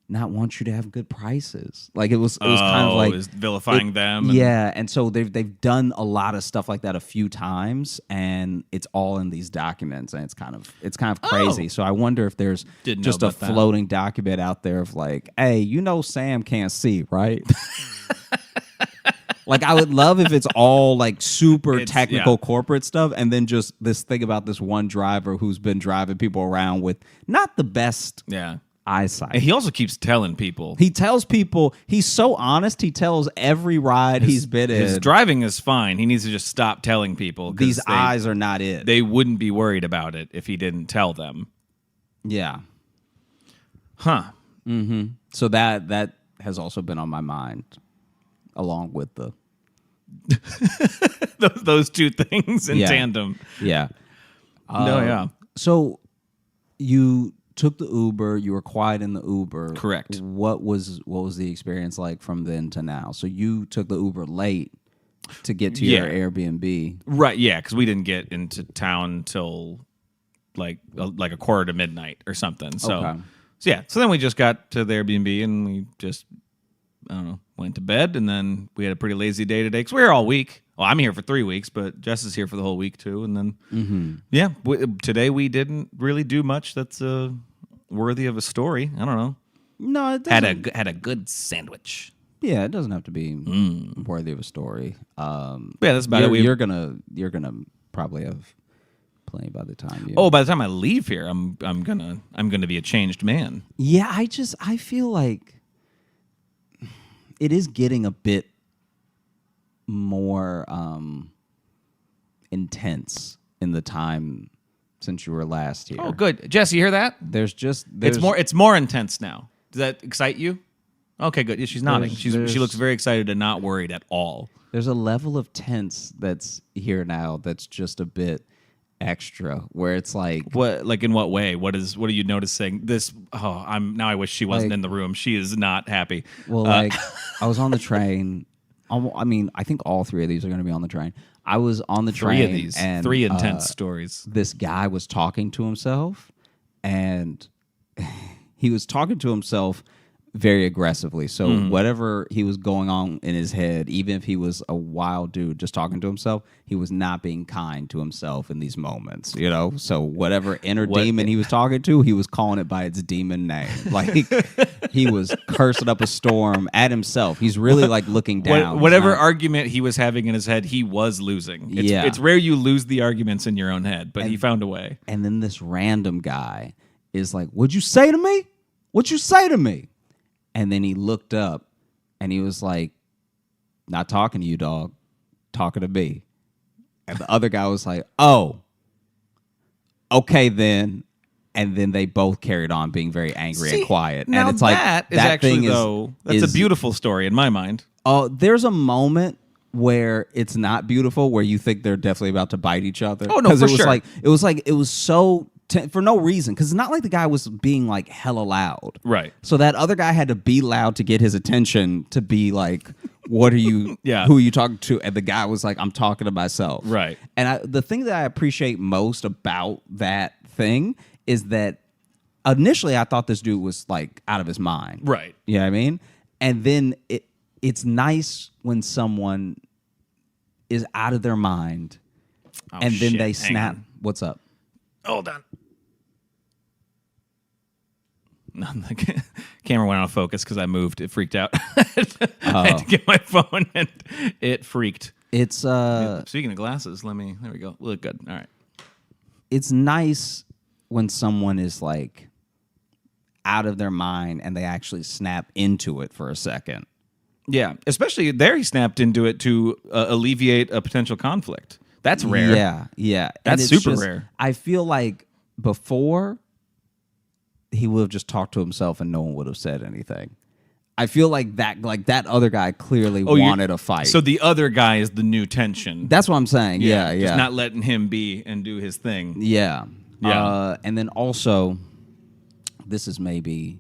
not want you to have good prices? Like it was kind of like vilifying them. Yeah, and so they've done a lot of stuff like that a few times, and it's all in these documents, and it's kind of crazy. So I wonder if there's just a floating document out there of like, hey, Sam can't see, right? Like, I would love if it's all like super technical corporate stuff, and then just this thing about this one driver who's been driving people around with not the best eyesight. And he also keeps telling people. He tells people, he's so honest, he tells every ride he's been in. His driving is fine. He needs to just stop telling people. These eyes are not it. They wouldn't be worried about it if he didn't tell them. Yeah. Huh. Mm-hmm. So that has also been on my mind, along with the... those two things in tandem. Yeah. Yeah. So you took the Uber. You were quiet in the Uber. Correct. What was the experience like from then to now? So you took the Uber late to get to your Airbnb. Right. Yeah, because we didn't get into town till like a quarter to midnight or something. So so then we just got to the Airbnb and we just went to bed, and then we had a pretty lazy day today because we were all week. Well, I'm here for 3 weeks, but Jess is here for the whole week too. And then, today we didn't really do much that's worthy of a story. I don't know. No, it doesn't. Had a good sandwich. Yeah, it doesn't have to be worthy of a story. That's about it. You're gonna probably have plenty by the time. By the time I leave here, I'm gonna be a changed man. Yeah, I feel like it is getting a bit more intense in the time since you were last here. Oh, good. Jesse, you hear that? It's more intense now. Does that excite you? Okay, good. Yeah, she's nodding. She looks very excited and not worried at all. There's a level of tense that's here now that's just a bit extra, where it's like, what, like in what way? What are you noticing? I wish she wasn't in the room. She is not happy. Well, I was on the train. I think all three of these are going to be on the train. I was on the train. 3 of these. And 3 intense stories. This guy was talking to himself, and he was talking to himself very aggressively. So whatever he was going on in his head, even if he was a wild dude just talking to himself, he was not being kind to himself in these moments, So whatever inner demon he was talking to, he was calling it by its demon name. Like he was cursing up a storm at himself. He's really like looking down. Whatever argument he was having in his head, he was losing. It's rare you lose the arguments in your own head, but he found a way. And then this random guy is like, "What'd you say to me? What'd you say to me?" And then he looked up and he was like, "Not talking to you, dog. Talking to me." And the other guy was like, "Oh, okay then." And then they both carried on being very angry and quiet. Now and it's like that's a beautiful story in my mind. Oh, there's a moment where it's not beautiful, where you think they're definitely about to bite each other. Oh no, for sure. It was so for no reason, because it's not like the guy was being like hella loud, right? So that other guy had to be loud to get his attention, to be like, "What are you? Who are you talking to?" And the guy was like, "I'm talking to myself." Right. And the thing that I appreciate most about that thing is that initially I thought this dude was like out of his mind, right? You know what I mean? And then it's nice when someone is out of their mind, and then they snap. What's up? Hold on. No, the camera went out of focus because I moved. It freaked out. I had to get my phone, and it freaked. It's Speaking of glasses, there we go. Look good. All right. It's nice when someone is like out of their mind and they actually snap into it for a second. Yeah, especially there, he snapped into it to alleviate a potential conflict. That's rare. Yeah. That's super rare. I feel like before, he would have just talked to himself and no one would have said anything. I feel like that other guy clearly wanted a fight. So the other guy is the new tension. That's what I'm saying. Yeah. Just not letting him be and do his thing. Yeah. And then also, this is maybe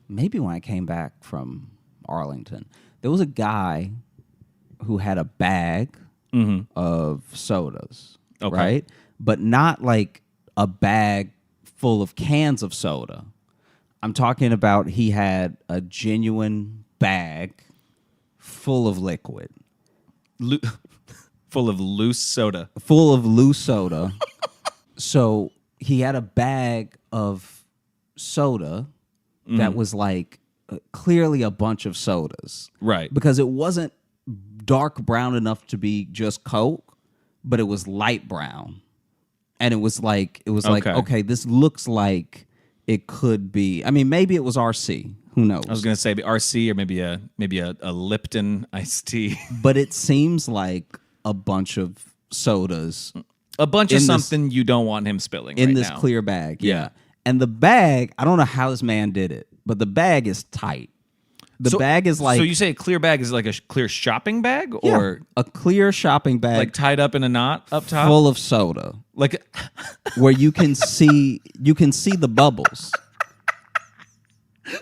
when I came back from Arlington, there was a guy who had a bag of sodas, right? But not like a bag full of cans of soda. I'm talking about he had a genuine bag full of liquid. Full of loose soda. Full of loose soda. So he had a bag of soda that was like clearly a bunch of sodas. Right. Because it wasn't dark brown enough to be just Coke, but it was light brown. and it was like okay, this looks like it could be. I mean, maybe it was RC. Who knows? I was gonna say RC or maybe a Lipton iced tea. But it seems like a bunch of sodas. A bunch of something you don't want him spilling in right this now. clear bag. Yeah. And the bag, I don't know how this man did it, but the bag is tight. The bag is like... So you say a clear bag is like a clear shopping bag? Or a clear shopping bag. like tied up in a knot up top? Full of soda. Like where you can see the bubbles.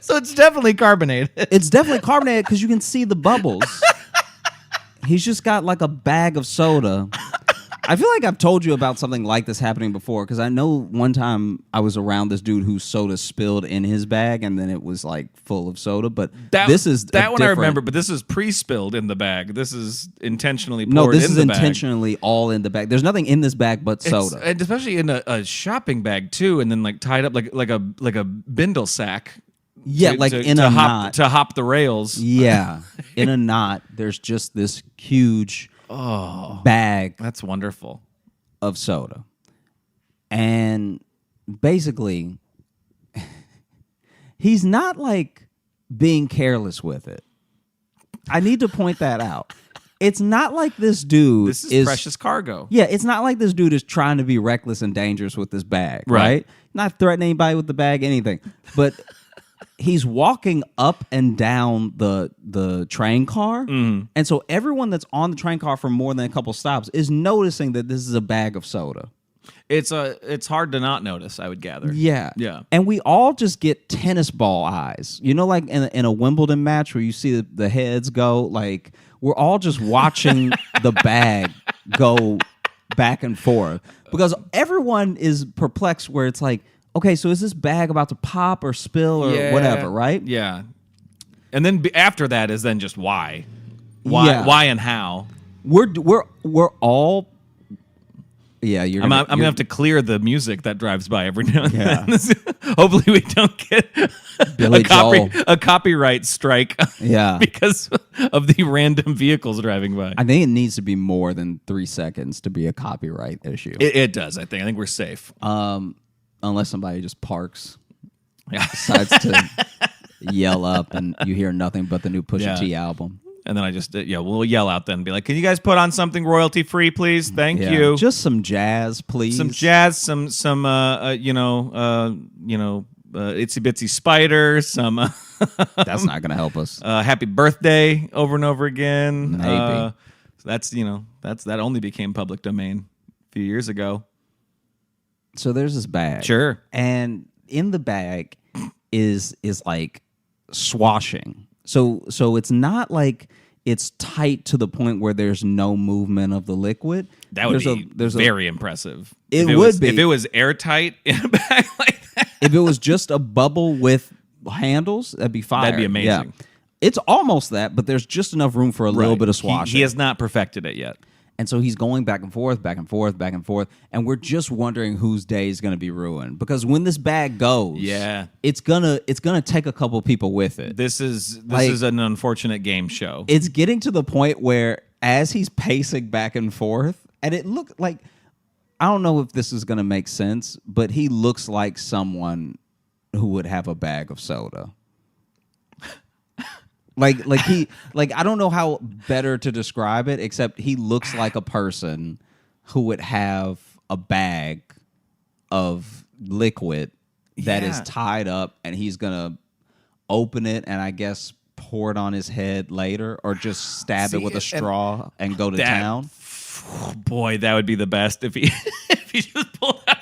So it's definitely carbonated. It's definitely carbonated because you can see the bubbles. He's just got like a bag of soda. I feel like I've told you about something like this happening before because I know one time I was around this dude whose soda spilled in his bag and then it was like full of soda. But this is that one I remember. But this is pre-spilled in the bag. This is intentionally poured. No, this in is the intentionally all in the bag. There's nothing in this bag but soda, and especially in a shopping bag too, and then like tied up like a bindle sack. Yeah, in a knot to hop the rails. Yeah, in a knot. There's just this huge. Bag. That's wonderful. Of soda. And basically, he's not like being careless with it. I need to point that out. It's not like this dude is precious cargo. Yeah, it's not like this dude is trying to be reckless and dangerous with this bag, right? Not threatening anybody with the bag, anything. But he's walking up and down the train car. And so everyone that's on the train car for more than a couple stops is noticing that this is a bag of soda. It's hard to not notice, I would gather. Yeah. Yeah. And we all just get tennis ball eyes. You know, like in a Wimbledon match where you see the heads go, like we're all just watching the bag go back and forth because everyone is perplexed where it's like, okay, so is this bag about to pop or spill or whatever, right? Yeah. And then after that is then just why. Why and how. We're all I'm gonna have to clear the music that drives by every now and then. Hopefully we don't get a copyright strike because of the random vehicles driving by. I think it needs to be more than 3 seconds to be a copyright issue. It does, I think we're safe. Unless somebody just parks, decides to yell up, and you hear nothing but the new Pusha T album. And then I just we'll yell out then and be like, "Can you guys put on something royalty free, please? Thank you. Just some jazz, please. Some jazz, some itsy bitsy spider. Some that's not gonna help us. Happy birthday over and over again. Maybe that only became public domain a few years ago. So there's this bag. Sure. And in the bag is like swashing. So it's not like it's tight to the point where there's no movement of the liquid. That would be very impressive. It would be. If it was airtight in a bag like that. If it was just a bubble with handles, that'd be fire. That'd be amazing. Yeah. It's almost that, but there's just enough room for a little bit of swashing. He has not perfected it yet. And so he's going back and forth, back and forth, back and forth, and we're just wondering whose day is going to be ruined. Because when this bag goes, it's gonna take a couple people with it. This is an unfortunate game show. It's getting to the point where as he's pacing back and forth, and it looked like, I don't know if this is going to make sense, but he looks like someone who would have a bag of soda. Like I don't know how better to describe it, except he looks like a person who would have a bag of liquid that is tied up, and he's gonna open it and I guess pour it on his head later, or just stab it with a straw and go to town. Boy, that would be the best if he just pulled out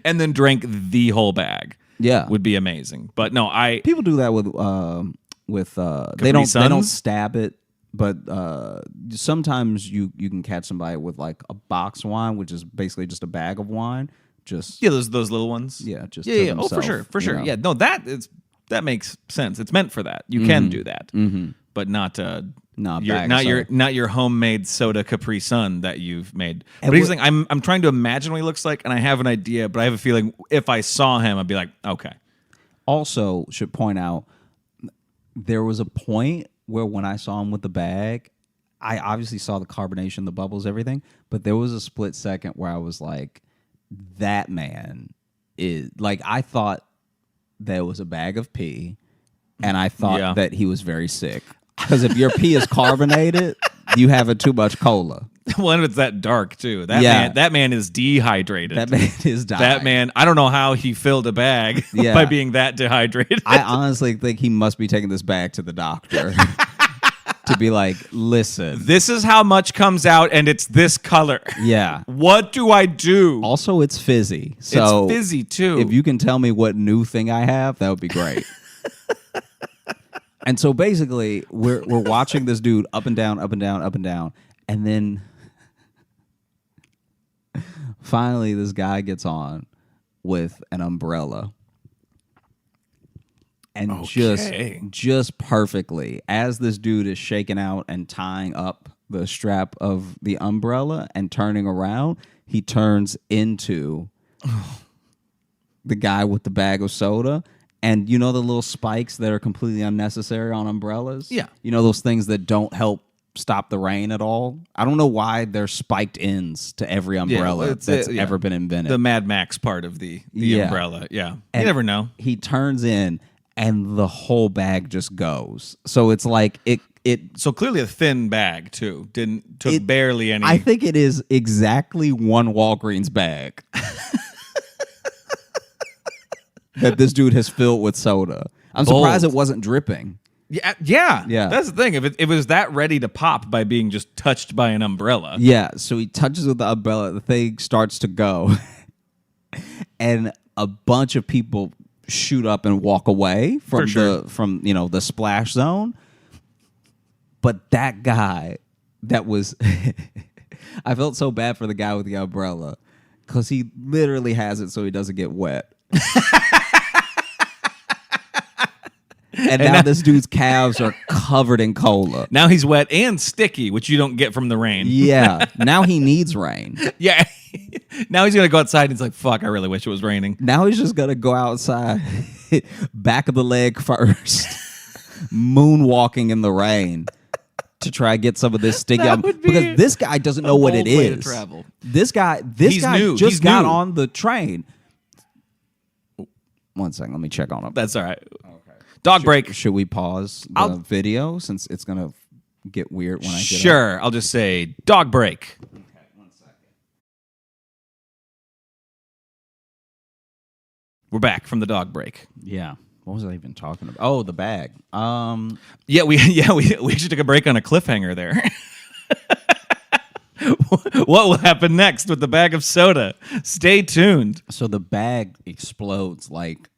and then drank the whole bag. Yeah, would be amazing. But no, people do that with they don't stab it, but sometimes you can catch somebody with like a box wine, which is basically just a bag of wine. Just those little ones. Yeah, just Oh, for sure. Know? Yeah, no, that makes sense. It's meant for that. You can do that, but not your homemade soda Capri Sun that you've made. But here's the thing: I'm trying to imagine what he looks like, and I have an idea, but I have a feeling if I saw him, I'd be like, okay. Also, should point out, there was a point where when I saw him with the bag, I obviously saw the carbonation, the bubbles, everything, but there was a split second where I was like, that man is like, I thought there was a bag of pee, and I thought that he was very sick. Because if your pee is carbonated, you have too much cola. Well, and it's that dark too. That man is dehydrated. That man is dying. That man, I don't know how he filled a bag by being that dehydrated. I honestly think he must be taking this bag to the doctor to be like, listen, this is how much comes out, and it's this color. Yeah. What do I do? Also, it's fizzy. So it's fizzy too. If you can tell me what new thing I have, that would be great. And so basically, we're watching this dude up and down, up and down, up and down, and then finally this guy gets on with an umbrella. And just perfectly, as this dude is shaking out and tying up the strap of the umbrella and turning around, he turns into the guy with the bag of soda. And you know the little spikes that are completely unnecessary on umbrellas? Yeah. You know those things that don't help stop the rain at all? I don't know why there's spiked ends to every umbrella that's ever been invented. The Mad Max part of the umbrella. Yeah. And you never know. He turns in and the whole bag just goes. So it's like it so clearly a thin bag too. Took barely any. I think it is exactly one Walgreens bag. That this dude has filled with soda. I'm surprised it wasn't dripping. Yeah. That's the thing. If it was that ready to pop by being just touched by an umbrella. Yeah, so he touches with the umbrella, the thing starts to go. And a bunch of people shoot up and walk away from the splash zone. But that guy that was I felt so bad for the guy with the umbrella because he literally has it so he doesn't get wet. And now this dude's calves are covered in cola. Now he's wet and sticky, which you don't get from the rain. Yeah. Now he needs rain. Yeah. Now he's going to go outside and he's like, fuck, I really wish it was raining. Now he's just going to go outside, back of the leg first, moonwalking in the rain to try and get some of this sticky out. Because this guy doesn't know what it is. This guy just got on the train. One second, let me check on him. That's all right. Dog break. Should we pause the video since it's going to get weird when I get Sure. I'll just say dog break. Okay, 1 second. We're back from the dog break. Yeah. What was I even talking about? Oh, the bag. Yeah, we actually took a break on a cliffhanger there. What will happen next with the bag of soda? Stay tuned. So the bag explodes like...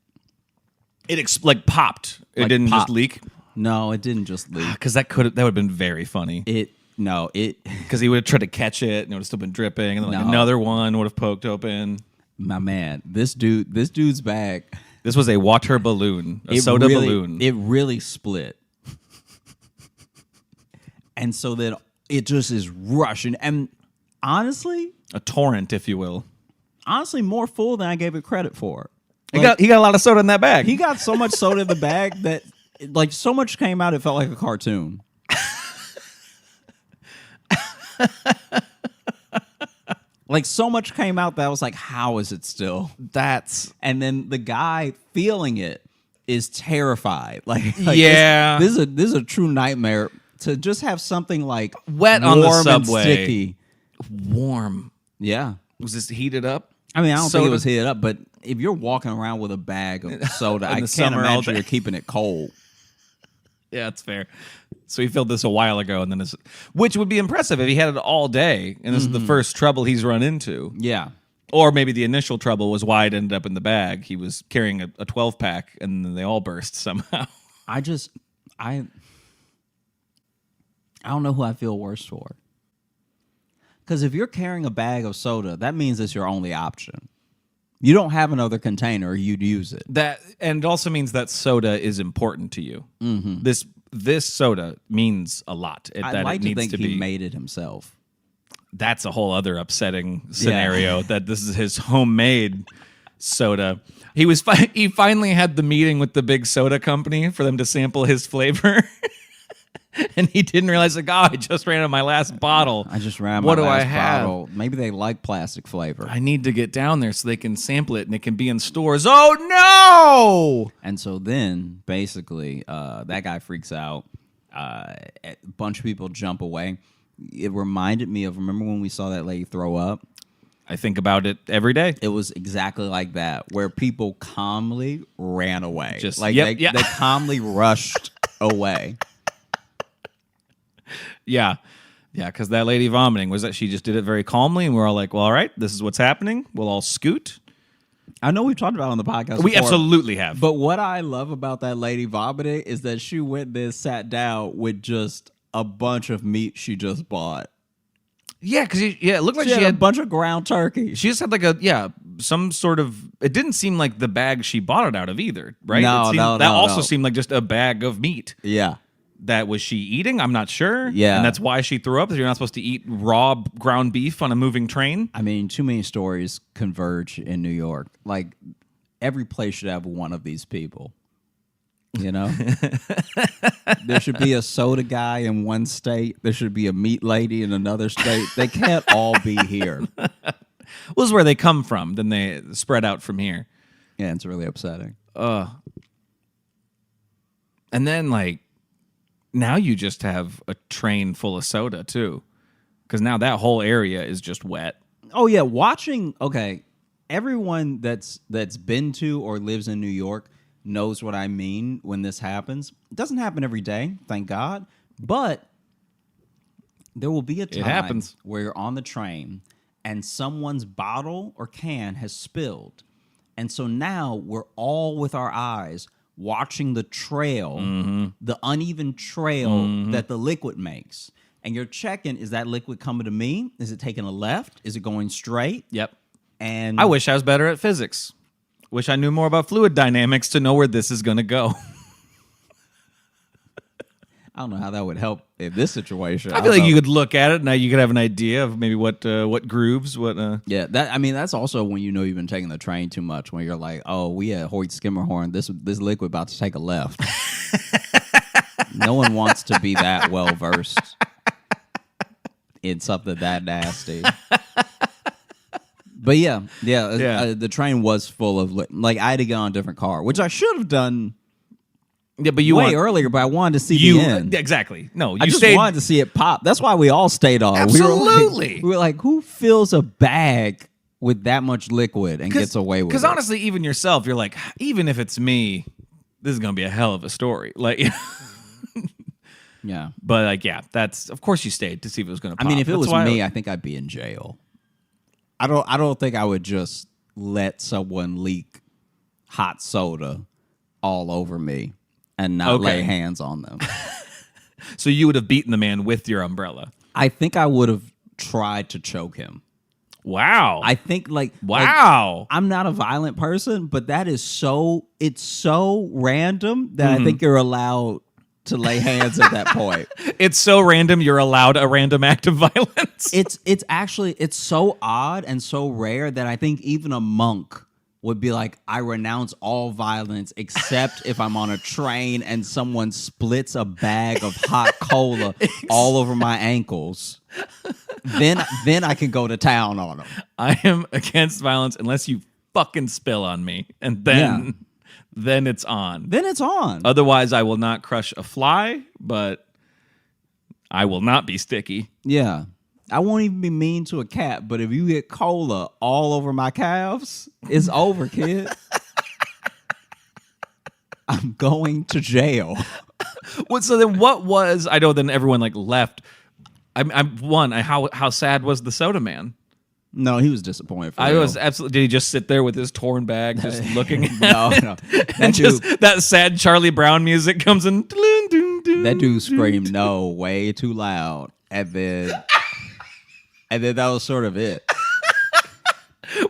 It popped. It didn't just leak. No, it didn't just leak. Because that would have been very funny. Because he would have tried to catch it and it would have still been dripping, and then another one would have poked open. My man, this dude's bag. This was a water balloon, a soda balloon. It really split, and so then it just is rushing. And honestly, a torrent, if you will. Honestly, more full than I gave it credit for. He got a lot of soda in that bag. He got so much soda in the bag that so much came out it felt like a cartoon. So much came out that I was like, how is it still? And then the guy feeling it is terrified. Yeah. This is a true nightmare to just have something like wet on the subway. And sticky. Warm. Yeah. Was this heated up? I mean, I don't think it was heated up, but if you're walking around with a bag of soda, I can't imagine you're keeping it cold. Yeah, that's fair. So he filled this a while ago, and then which would be impressive if he had it all day, and this is the first trouble he's run into. Yeah. Or maybe the initial trouble was why it ended up in the bag. He was carrying a 12-pack, and then they all burst somehow. I don't know who I feel worse for. Because if you're carrying a bag of soda, that means it's your only option. You don't have another container, you'd use it. And it also means that soda is important to you. Mm-hmm. This soda means a lot. I'd like to think he made it himself. That's a whole other upsetting scenario, that this is his homemade soda. He finally had the meeting with the big soda company for them to sample his flavor. And he didn't realize, like, I just ran out of my last bottle. I just ran What my do I last have? bottle. Maybe they like plastic flavor. I need to get down there so they can sample it and it can be in stores. Oh, no! And so then, basically, that guy freaks out. A bunch of people jump away. It reminded me of, remember when we saw that lady throw up? I think about it every day. It was exactly like that, where people calmly ran away. Just like yep, they calmly rushed away. Yeah. Yeah, because that lady vomiting was that she just did it very calmly, and we're all like, well, all right, this is what's happening. We'll all scoot. I know we've talked about it on the podcast We before, absolutely have. But what I love about that lady vomiting is that she went there, sat down with just a bunch of meat she just bought. Yeah, because it looked like She she had had a bunch of ground turkey. She just had like some sort of. It didn't seem like the bag she bought it out of either, right? No, that also seemed like just a bag of meat. Yeah. That was she eating? I'm not sure. Yeah. And that's why she threw up. You're not supposed to eat raw ground beef on a moving train. I mean, too many stories converge in New York. Like, every place should have one of these people. You know? There should be a soda guy in one state. There should be a meat lady in another state. They can't all be here. Well, this is where they come from. Then they spread out from here. Yeah, it's really upsetting. And then, like, now you just have a train full of soda, too. Because now that whole area is just wet. Oh, yeah. Okay, everyone that's been to or lives in New York knows what I mean when this happens. It doesn't happen every day, thank God. But there will be a time happens. where you're on the train and someone's bottle or can has spilled. And so now we're all with our eyes watching the trail, the uneven trail that the liquid makes. And you're checking, is that liquid coming to me? Is it taking a left? Is it going straight? Yep. And I wish I was better at physics. Wish I knew more about fluid dynamics to know where this is going to go. I don't know how that would help in this situation. I feel like you could look at it and now you could have an idea of maybe what grooves, Yeah, that's also when you know you've been taking the train too much. When you're like, oh, we at Hoyt Skimmerhorn, this liquid about to take a left. No one wants to be that well versed in something that nasty. But yeah. The train was full of like I had to get on a different car, which I should have done. Yeah, but you way earlier, but I wanted to see the end. Exactly. No, I just wanted to see it pop. That's why we all stayed on. Absolutely. We were like, who fills a bag with that much liquid and gets away with it? Because honestly, even yourself, you're like, even if it's me, this is gonna be a hell of a story. Like, yeah. But like, yeah, that's of course you stayed to see if it was gonna pop. I mean, if it That's was why me, I think I'd be in jail. I don't think I would just let someone leak hot soda all over me and not lay hands on them. So you would have beaten the man with your umbrella. I think I would have tried to choke him. Wow. I think wow. I'm not a violent person, but it's so random that I think you're allowed to lay hands at that point. It's so random you're allowed a random act of violence. It's actually so odd and so rare that I think even a monk would be like, I renounce all violence except if I'm on a train and someone splits a bag of hot cola all over my ankles. Then I can go to town on them. I am against violence unless you fucking spill on me. And then it's on. Then it's on. Otherwise, I will not crush a fly, but I will not be sticky. Yeah. I won't even be mean to a cat, but if you get cola all over my calves, it's over, kid. I'm going to jail. So then what was, I know then everyone like left. How sad was the soda man? No, he was disappointed. I was absolutely. Did he just sit there with his torn bag, just looking at No. and just that sad Charlie Brown music comes in. That dude screamed no way too loud. And then that was sort of it.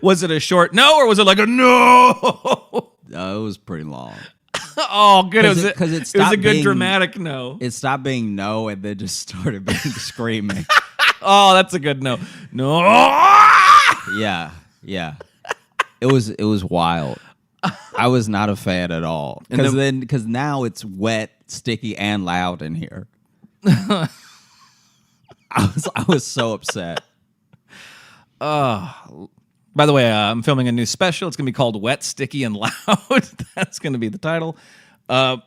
Was it a short no, or was it like a no? No, it was pretty long. Oh, good. It was a good being, dramatic no. It stopped being no and then just started being screaming. Oh, that's a good no. No. Yeah. It was wild. I was not a fan at all. Because now it's wet, sticky, and loud in here. I was so upset. By the way, I'm filming a new special. It's going to be called Wet, Sticky, and Loud. That's going to be the title.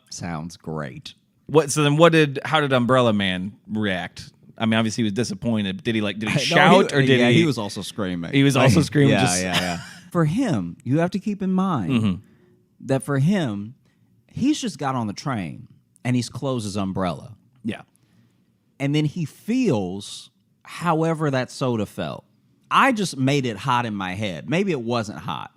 Sounds great. How did Umbrella Man react? I mean, obviously he was disappointed. Did he shout or did he? He was also screaming. He was also screaming. Yeah. For him, you have to keep in mind that for him, he's just got on the train and he's closed his umbrella. Yeah. And then he feels however that soda felt. I just made it hot in my head. Maybe it wasn't hot.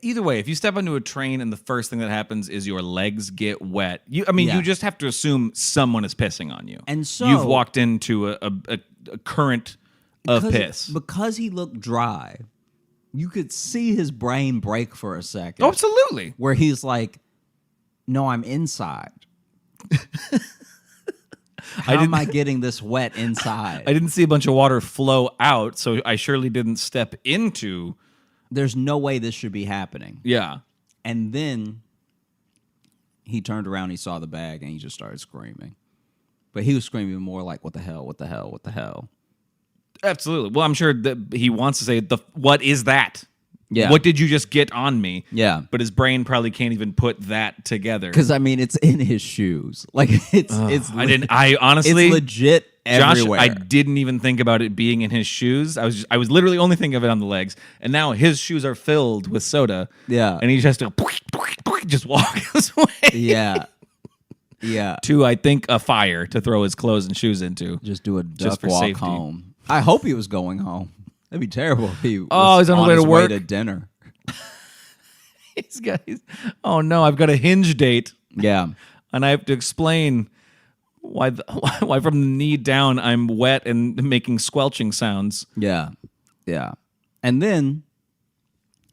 Either way, if you step onto a train and the first thing that happens is your legs get wet, you just have to assume someone is pissing on you. And so you've walked into a current of piss. Because he looked dry, you could see his brain break for a second. Oh, absolutely. Where he's like, no, I'm inside. How am I getting this wet inside? I didn't see a bunch of water flow out, so I surely didn't step into. There's no way this should be happening. Yeah. And then he turned around, he saw the bag, and he just started screaming. But he was screaming more like, what the hell, what the hell, what the hell? Absolutely. Well, I'm sure that he wants to say, what is that? Yeah. What did you just get on me? Yeah. But his brain probably can't even put that together. Because, I mean, it's in his shoes. Like, I honestly. It's legit everywhere. Josh, I didn't even think about it being in his shoes. I was literally only thinking of it on the legs. And now his shoes are filled with soda. Yeah. And he just has to just walk his way. Yeah. Yeah. To, I think, a fire to throw his clothes and shoes into. Just do a duck just for walk safety. home. I hope he was going home. That'd be terrible if he he's on the way to his work. to dinner. Oh no, I've got a Hinge date. Yeah. And I have to explain why from the knee down I'm wet and making squelching sounds. Yeah. Yeah. And then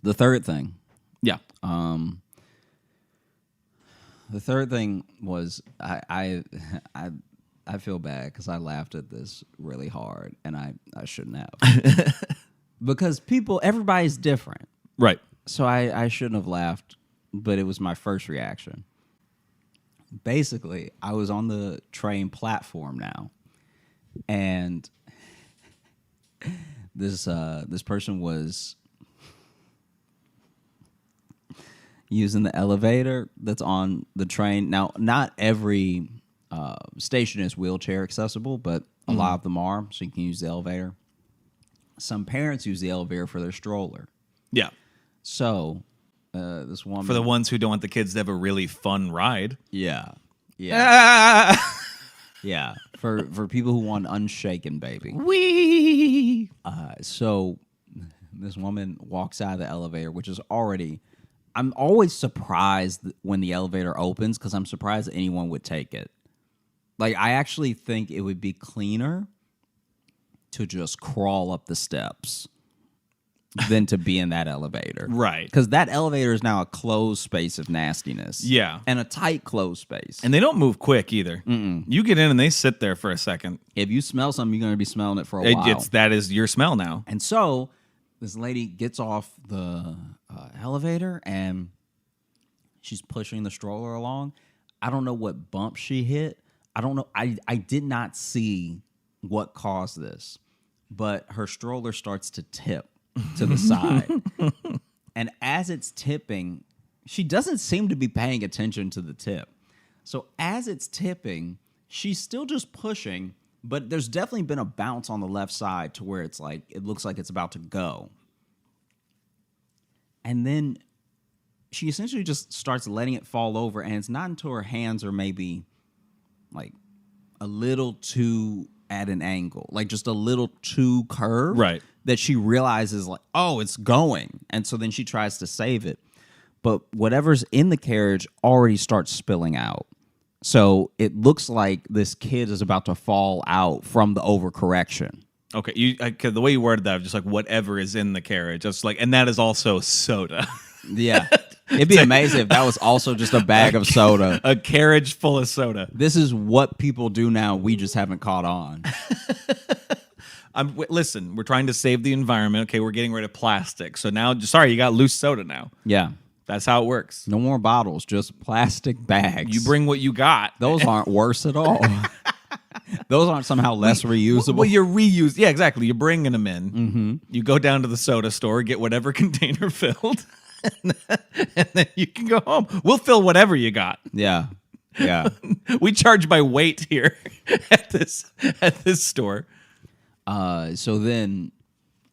the third thing. Yeah. The third thing was I feel bad because I laughed at this really hard and I shouldn't have. Because everybody's different. Right. So I shouldn't have laughed, but it was my first reaction. Basically, I was on the train platform now, and this person was using the elevator that's on the train. Now, not every station is wheelchair accessible, but a lot of them are, so you can use the elevator. Some parents use the elevator for their stroller. Yeah. So, this woman... For the ones who don't want the kids to have a really fun ride. Yeah. Yeah. Yeah. For people who want unshaken baby. Wee! So, this woman walks out of the elevator, which is already... I'm always surprised when the elevator opens because I'm surprised that anyone would take it. Like, I actually think it would be cleaner to just crawl up the steps than to be in that elevator. Right. Because that elevator is now a closed space of nastiness. Yeah. And a tight closed space. And they don't move quick either. You get in and they sit there for a second. If you smell something, you're going to be smelling it for a while. That is your smell now. And so this lady gets off the elevator and she's pushing the stroller along. I don't know what bump she hit. I don't know. I did not see what caused this, but her stroller starts to tip to the side. And as it's tipping, she doesn't seem to be paying attention to the tip. So as it's tipping, she's still just pushing, but there's definitely been a bounce on the left side to where it's like, it looks like it's about to go. And then she essentially just starts letting it fall over, and it's not until her hands are maybe like a little too at an angle, like just a little too curved, right, that she realizes like, oh, it's going. And so then she tries to save it. But whatever's in the carriage already starts spilling out. So it looks like this kid is about to fall out from the overcorrection. Okay, the way you worded that, I was just like, whatever is in the carriage. It's like, and that is also soda. Yeah. It'd be amazing if that was also just a bag of soda. A carriage full of soda. This is what people do now. We just haven't caught on. Listen, we're trying to save the environment. Okay, we're getting rid of plastic. So now, sorry, you got loose soda now. Yeah. That's how it works. No more bottles, just plastic bags. You bring what you got. Those aren't worse at all. Those aren't somehow less reusable. Well, you're reused. Yeah, exactly. You're bringing them in. Mm-hmm. You go down to the soda store, get whatever container filled, and then you can go home. We'll fill whatever you got. Yeah. Yeah. We charge by weight here at this store. So then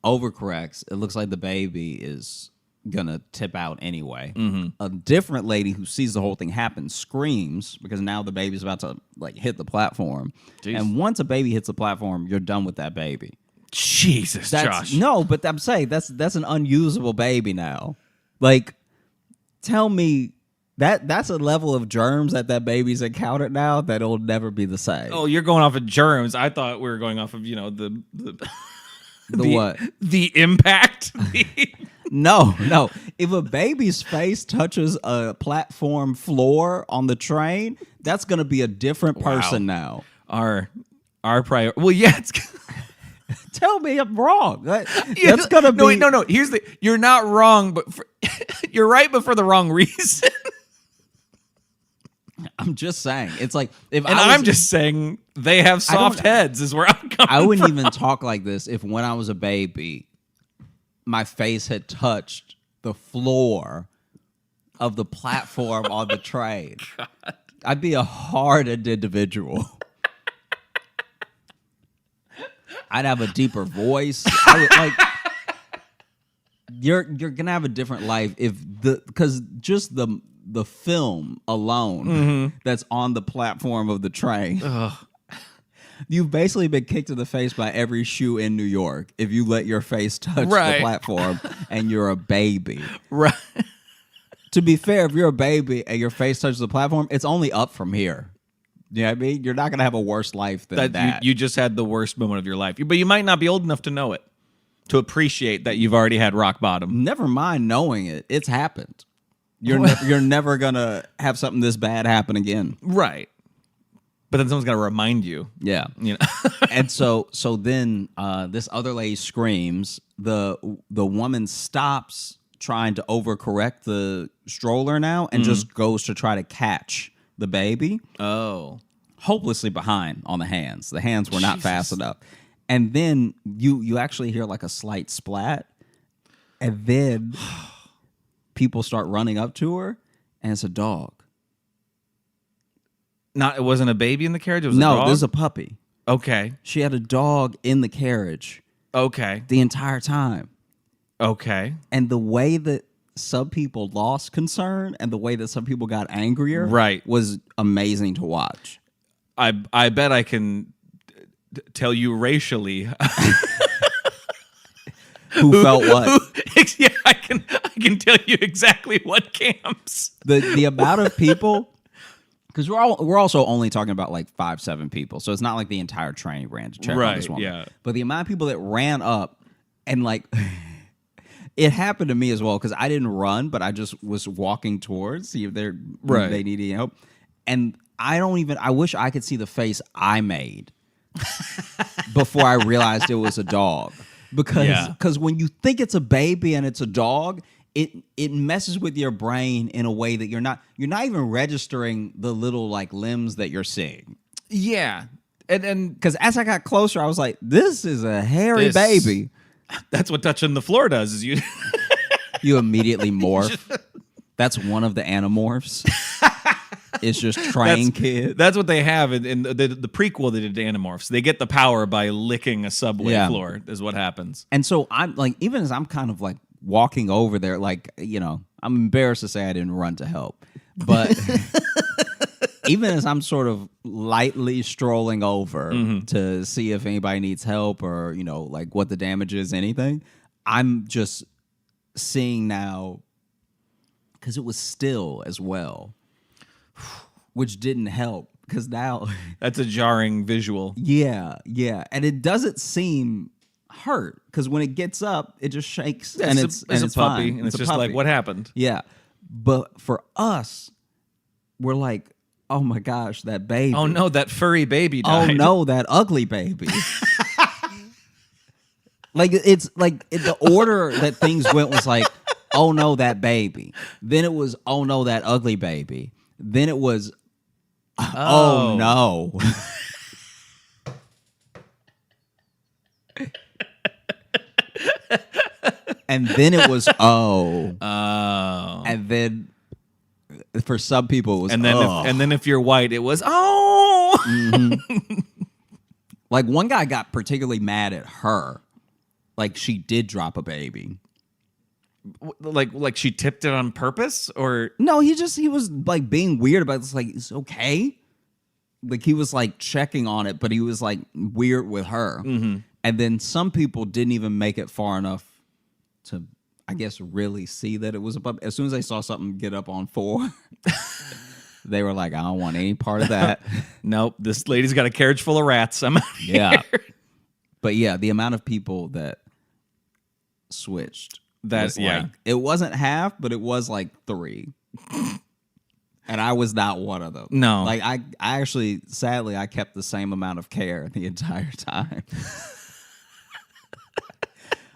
overcorrects. It looks like the baby is gonna tip out anyway. Mm-hmm. A different lady who sees the whole thing happen screams because now the baby's about to like hit the platform. Jeez. And once a baby hits the platform, you're done with that baby. Jesus, Josh. No, but I'm saying that's an unusable baby now. Like, tell me that's a level of germs that baby's encountered now that'll never be the same. Oh, you're going off of germs. I thought we were going off of the what? The impact. No. If a baby's face touches a platform floor on the train, that's going to be a different person now. Our prior. Well, yeah. Tell me I'm wrong. That's going to be. No. You're not wrong, but you're right, but for the wrong reason. I'm just saying. It's like I'm just saying they have soft heads. Is where I'm coming. I wouldn't from. even talk like this if when I was a baby, my face had touched the floor of the platform on the train. God. I'd be a hardened individual. I'd have a deeper voice. I would, like, you're gonna have a different life because just the film alone that's on the platform of the train. Ugh. You've basically been kicked in the face by every shoe in New York if you let your face touch the platform and you're a baby. Right. To be fair, if you're a baby and your face touches the platform, it's only up from here. You know what I mean? You're not going to have a worse life than that. You just had the worst moment of your life. But you might not be old enough to know it, to appreciate that you've already had rock bottom. Never mind knowing it. It's happened. You're never going to have something this bad happen again. Right. But then someone's got to remind you. Yeah. You know. And so then this other lady screams. The woman stops trying to overcorrect the stroller now and just goes to try to catch the baby. Oh. Hopelessly behind on the hands. The hands were not fast enough. And then you actually hear like a slight splat. And then people start running up to her, and it's a dog. It wasn't a baby in the carriage? It was a dog? No, this is a puppy. Okay. She had a dog in the carriage. Okay. The entire time. Okay. And the way that some people lost concern and the way that some people got angrier was amazing to watch. I bet I can tell you racially who felt what. Yeah, I can tell you exactly what camps. The amount of people, because we're also only talking about like 5-7 people, so it's not like the entire train ran to check on this woman. Yeah. But the amount of people that ran up and like it happened to me as well because I didn't run, but I just was walking towards see if they needed help. And I wish I could see the face I made before I realized it was a dog. Because when you think it's a baby and it's a dog, it messes with your brain in a way that you're not even registering the little like limbs that you're seeing. Yeah. And because as I got closer, I was like, this is a hairy baby. That's what touching the floor does is you immediately morph. That's one of the Animorphs. It's just train kids. That's what they have in the prequel they did to Animorphs. They get the power by licking a subway floor is what happens. And so I'm like, even as I'm kind of like walking over there, like, you know, I'm embarrassed to say I didn't run to help. But even as I'm sort of lightly strolling over to see if anybody needs help or, you know, like what the damage is, anything, I'm just seeing now, because it was still as well, which didn't help because now that's a jarring visual. Yeah. And it doesn't seem hurt because when it gets up, it just shakes and it's a puppy fine. And it's just like, what happened? Yeah. But for us, we're like, oh my gosh, that baby. Oh no, that furry baby died. Oh no, that ugly baby. Like it's like the order that things went was like oh no, that baby. Then it was, oh no, that ugly baby. Then it was, oh no. And then it was, oh. And then for some people it was, and then if you're white, it was, oh. Mm-hmm. Like one guy got particularly mad at her. Like she did drop a baby. Like she tipped it on purpose, or no? He was like being weird about it. It's like, it's okay. Like he was like checking on it, but he was like weird with her. Mm-hmm. And then some people didn't even make it far enough to, I guess, really see that it was a puppy. As soon as they saw something get up on 4, they were like, I don't want any part of that. Nope, this lady's got a carriage full of rats. I'm out of Yeah. here. But yeah, the amount of people that switched. That's like, it wasn't half, but it was like 3. And I was not one of them. No. Like I actually, sadly, I kept the same amount of care the entire time.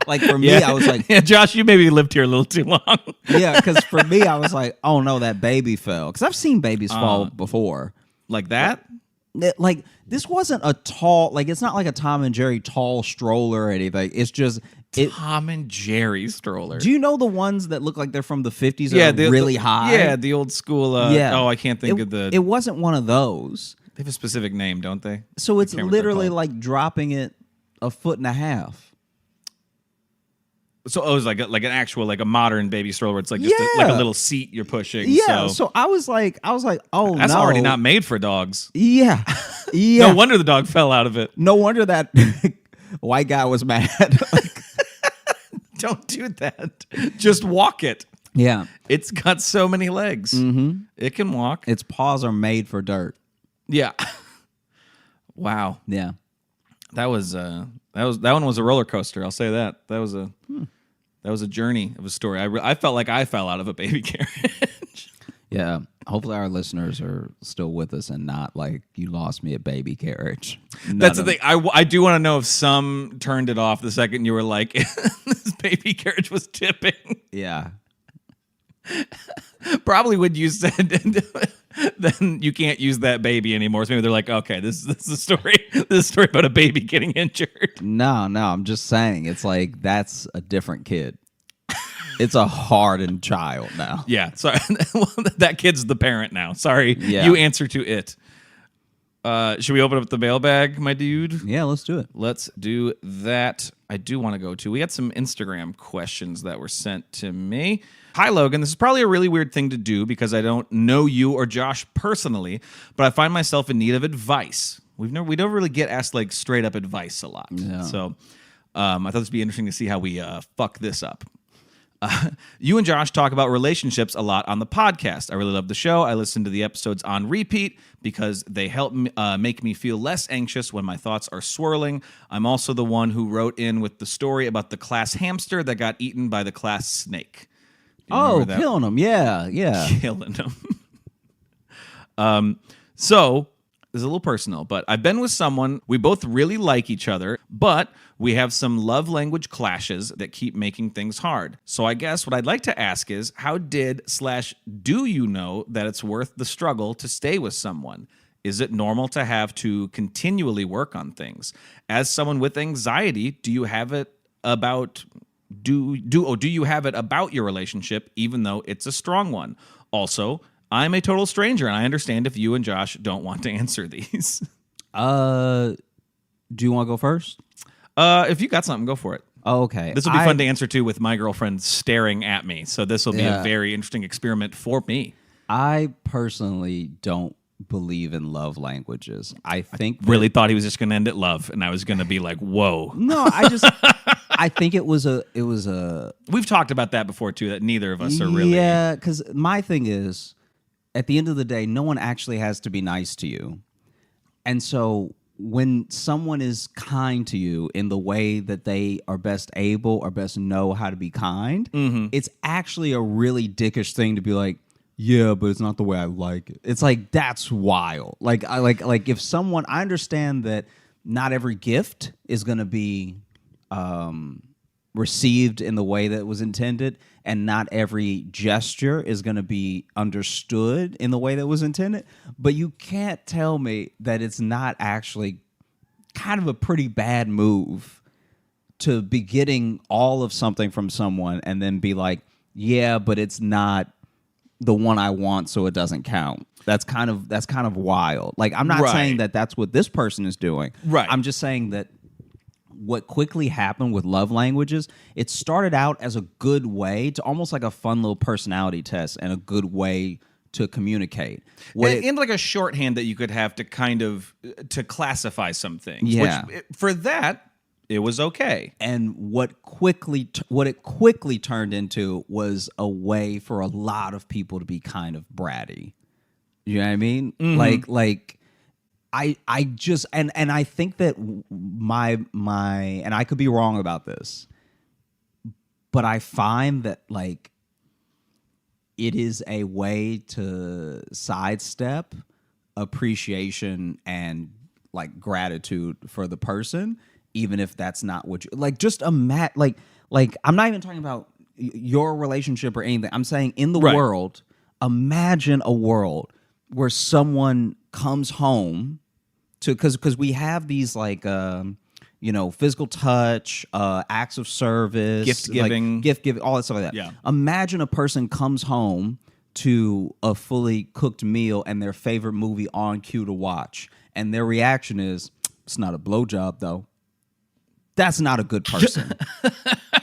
Like for me, I was like, yeah, Josh, you maybe lived here a little too long. Yeah, because for me, I was like, oh no, that baby fell. Because I've seen babies fall before. Like that? Like this wasn't a tall, like it's not like a Tom and Jerry tall stroller or anything. It's just Tom and Jerry stroller. Do you know the ones that look like they're from the 50s? Yeah, they're really high. Yeah, the old school. Oh, I can't think of the. It wasn't one of those. They have a specific name, don't they? So it's literally like dropping it 1.5 feet. So it was like an actual, like a modern baby stroller. It's like just like a little seat you're pushing. Yeah. So I was like, oh, that's already not made for dogs. Yeah. Yeah. No wonder the dog fell out of it. No wonder that white guy was mad. Don't do that. Just walk it. Yeah. It's got so many legs. Mm-hmm. It can walk. Its paws are made for dirt. Yeah. Wow. Yeah. That one was a roller coaster. I'll say that. That was a journey of a story. I felt like I fell out of a baby carriage. Yeah. Hopefully our listeners are still with us and not like you lost me a baby carriage. That's the thing. I do want to know if some turned it off the second you were like, this baby carriage was tipping. Yeah. Probably when you said, then you can't use that baby anymore. So maybe they're like, okay, this is a story. This is a story about a baby getting injured. No, I'm just saying. It's like, that's a different kid. It's a hardened child now. Yeah, sorry. That kid's the parent now. Sorry, you answer to it. Should we open up the mailbag, my dude? Yeah, let's do it. Let's do that. I do want to go to. We got some Instagram questions that were sent to me. Hi, Logan. This is probably a really weird thing to do because I don't know you or Josh personally, but I find myself in need of advice. We don't really get asked like straight up advice a lot. Yeah. So I thought this would be interesting to see how we fuck this up. You and Josh talk about relationships a lot on the podcast. I really love the show. I listen to the episodes on repeat because they help make me feel less anxious when my thoughts are swirling. I'm also the one who wrote in with the story about the class hamster that got eaten by the class snake. Killing them. Yeah. Killing them. So this is a little personal, but I've been with someone. We both really like each other, but we have some love language clashes that keep making things hard. So I guess what I'd like to ask is, how do you know that it's worth the struggle to stay with someone? Is it normal to have to continually work on things? As someone with anxiety, do you have it about your relationship, even though it's a strong one? Also, I'm a total stranger, and I understand if you and Josh don't want to answer these. Do you want to go first? If you got something, go for it. Oh, okay. This will be fun to answer to with my girlfriend staring at me. So this will be a very interesting experiment for me. I personally don't believe in love languages. I really thought he was just going to end at love, and I was going to be like, whoa. No, I think it was a. We've talked about that before too. That neither of us are really. Yeah, because my thing is, at the end of the day, no one actually has to be nice to you, and so when someone is kind to you in the way that they are best able or best know how to be kind, it's actually a really dickish thing to be like, yeah, but it's not the way I like it. It's like, that's wild. Like if someone, I understand that not every gift is going to be received in the way that was intended, and not every gesture is going to be understood in the way that was intended. But you can't tell me that it's not actually kind of a pretty bad move to be getting all of something from someone and then be like, yeah, but it's not the one I want, so it doesn't count. That's kind of wild. Like, I'm not saying that that's what this person is doing. Right. I'm just saying that what quickly happened with love languages, it started out as a good way to almost like a fun little personality test and a good way to communicate. And like a shorthand that you could have to kind of to classify some things. Yeah. Which, for that, it was okay. And what it quickly turned into was a way for a lot of people to be kind of bratty. You know what I mean? Mm-hmm. Like I just and I think that my and I could be wrong about this, but I find that like it is a way to sidestep appreciation and like gratitude for the person, even if that's not what you like. Just like I'm not even talking about your relationship or anything. I'm saying in the world, imagine a world where someone comes home to because we have these like physical touch, acts of service, gift giving, all that stuff like that. Yeah. Imagine a person comes home to a fully cooked meal and their favorite movie on cue to watch, and their reaction is, "It's not a blowjob, though." That's not a good person.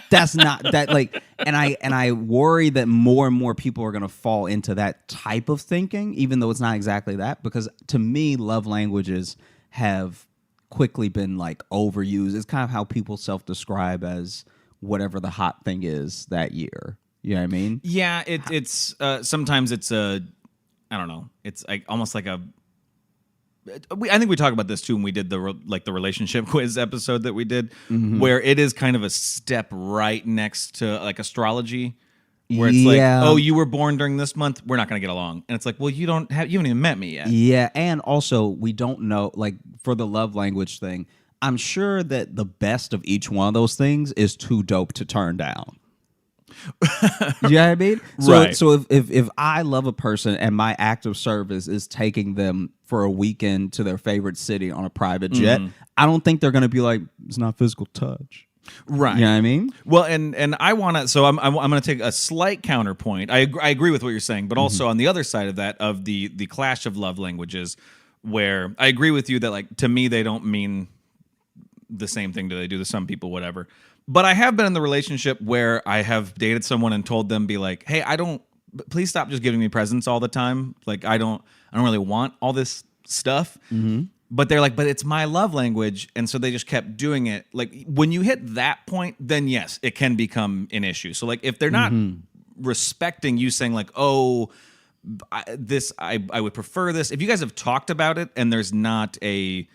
That's not that like, and I worry that more and more people are going to fall into that type of thinking, even though it's not exactly that. Because to me, love languages have quickly been like overused. It's kind of how people self-describe as whatever the hot thing is that year. You know what I mean? Yeah, it's sometimes it's I don't know. It's like almost like a. I think we talked about this too when we did the relationship quiz episode that we did, where it is kind of a step right next to like astrology, where it's like, oh, you were born during this month, we're not going to get along, and it's like, well, you haven't even met me yet. Yeah, and also we don't know, like for the love language thing, I'm sure that the best of each one of those things is too dope to turn down. You know what I mean? So if I love a person and my act of service is taking them for a weekend to their favorite city on a private jet, I don't think they're going to be like, it's not physical touch. Right. You know what I mean? Well, and I want to, so I'm going to take a slight counterpoint. I agree with what you're saying, but also on the other side of that, of the clash of love languages, where I agree with you that like, to me, they don't mean the same thing they do to some people, whatever. But I have been in the relationship where I have dated someone and told them, be like, hey, please stop just giving me presents all the time. Like, I don't really want all this stuff. But they're like, but it's my love language. And so they just kept doing it. Like, when you hit that point, then yes, it can become an issue. So like, if they're not respecting you saying like, oh, I would prefer this. If you guys have talked about it and there's not a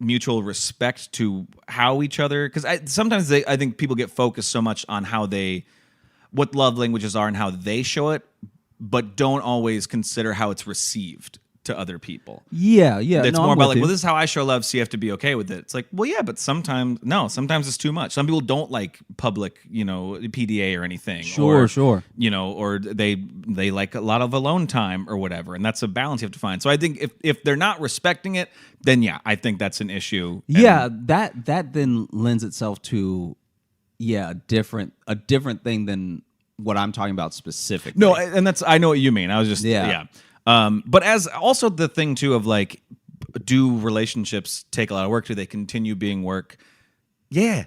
mutual respect to how each other, because sometimes I think people get focused so much on what love languages are and how they show it, but don't always consider how it's received to other people. Yeah. It's more about like, well, this is how I show love, so you have to be okay with it. It's like, well, yeah, but sometimes it's too much. Some people don't like public, PDA or anything. Sure. Or they like a lot of alone time or whatever, and that's a balance you have to find. So I think if they're not respecting it, then yeah, I think that's an issue. Yeah, that then lends itself to a different thing than what I'm talking about specifically. No, and I know what you mean. I was just yeah. But as also the thing too of like, do relationships take a lot of work? Do they continue being work? Yeah.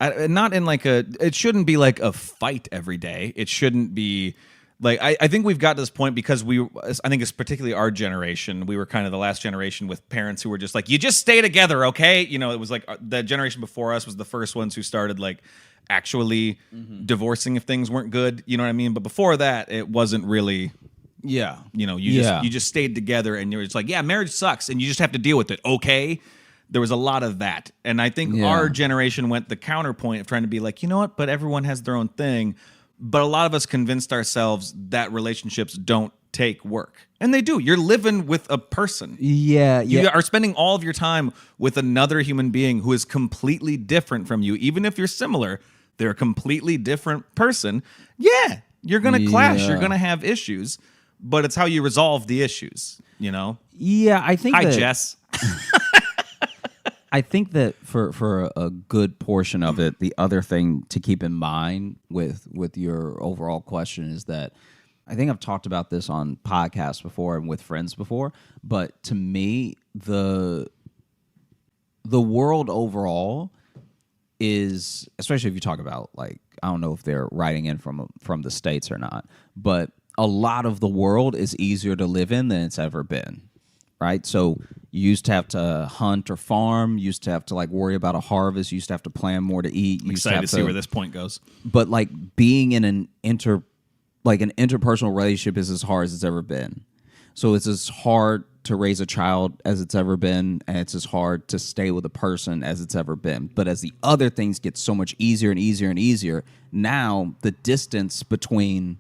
Not in like it shouldn't be like a fight every day. It shouldn't be like, I think we've got to this point because I think it's particularly our generation. We were kind of the last generation with parents who were just like, you just stay together, okay? It was like the generation before us was the first ones who started like actually divorcing if things weren't good. You know what I mean? But before that, it wasn't really. Yeah. You just stayed together and you were just like, yeah, marriage sucks and you just have to deal with it. Okay. There was a lot of that. And I think our generation went the counterpoint of trying to be like, you know what, but everyone has their own thing. But a lot of us convinced ourselves that relationships don't take work. And they do. You're living with a person. Yeah. You are spending all of your time with another human being who is completely different from you. Even if you're similar, they're a completely different person. Yeah, you're going to clash. You're going to have issues, but it's how you resolve the issues, you know? Yeah, I think Hi, Jess. I think that for a good portion of it, the other thing to keep in mind with your overall question is that I think I've talked about this on podcasts before and with friends before, but to me, the world overall is, especially if you talk about, like, I don't know if they're writing in from the States or not, but a lot of the world is easier to live in than it's ever been. Right, so you used to have to hunt or farm. You used to have to like worry about a harvest. You used to have to plan more to eat. I'm excited to see where this point goes. But like being in an interpersonal relationship is as hard as it's ever been. So it's as hard to raise a child as it's ever been, and it's as hard to stay with a person as it's ever been. But as the other things get so much easier and easier and easier, now the distance between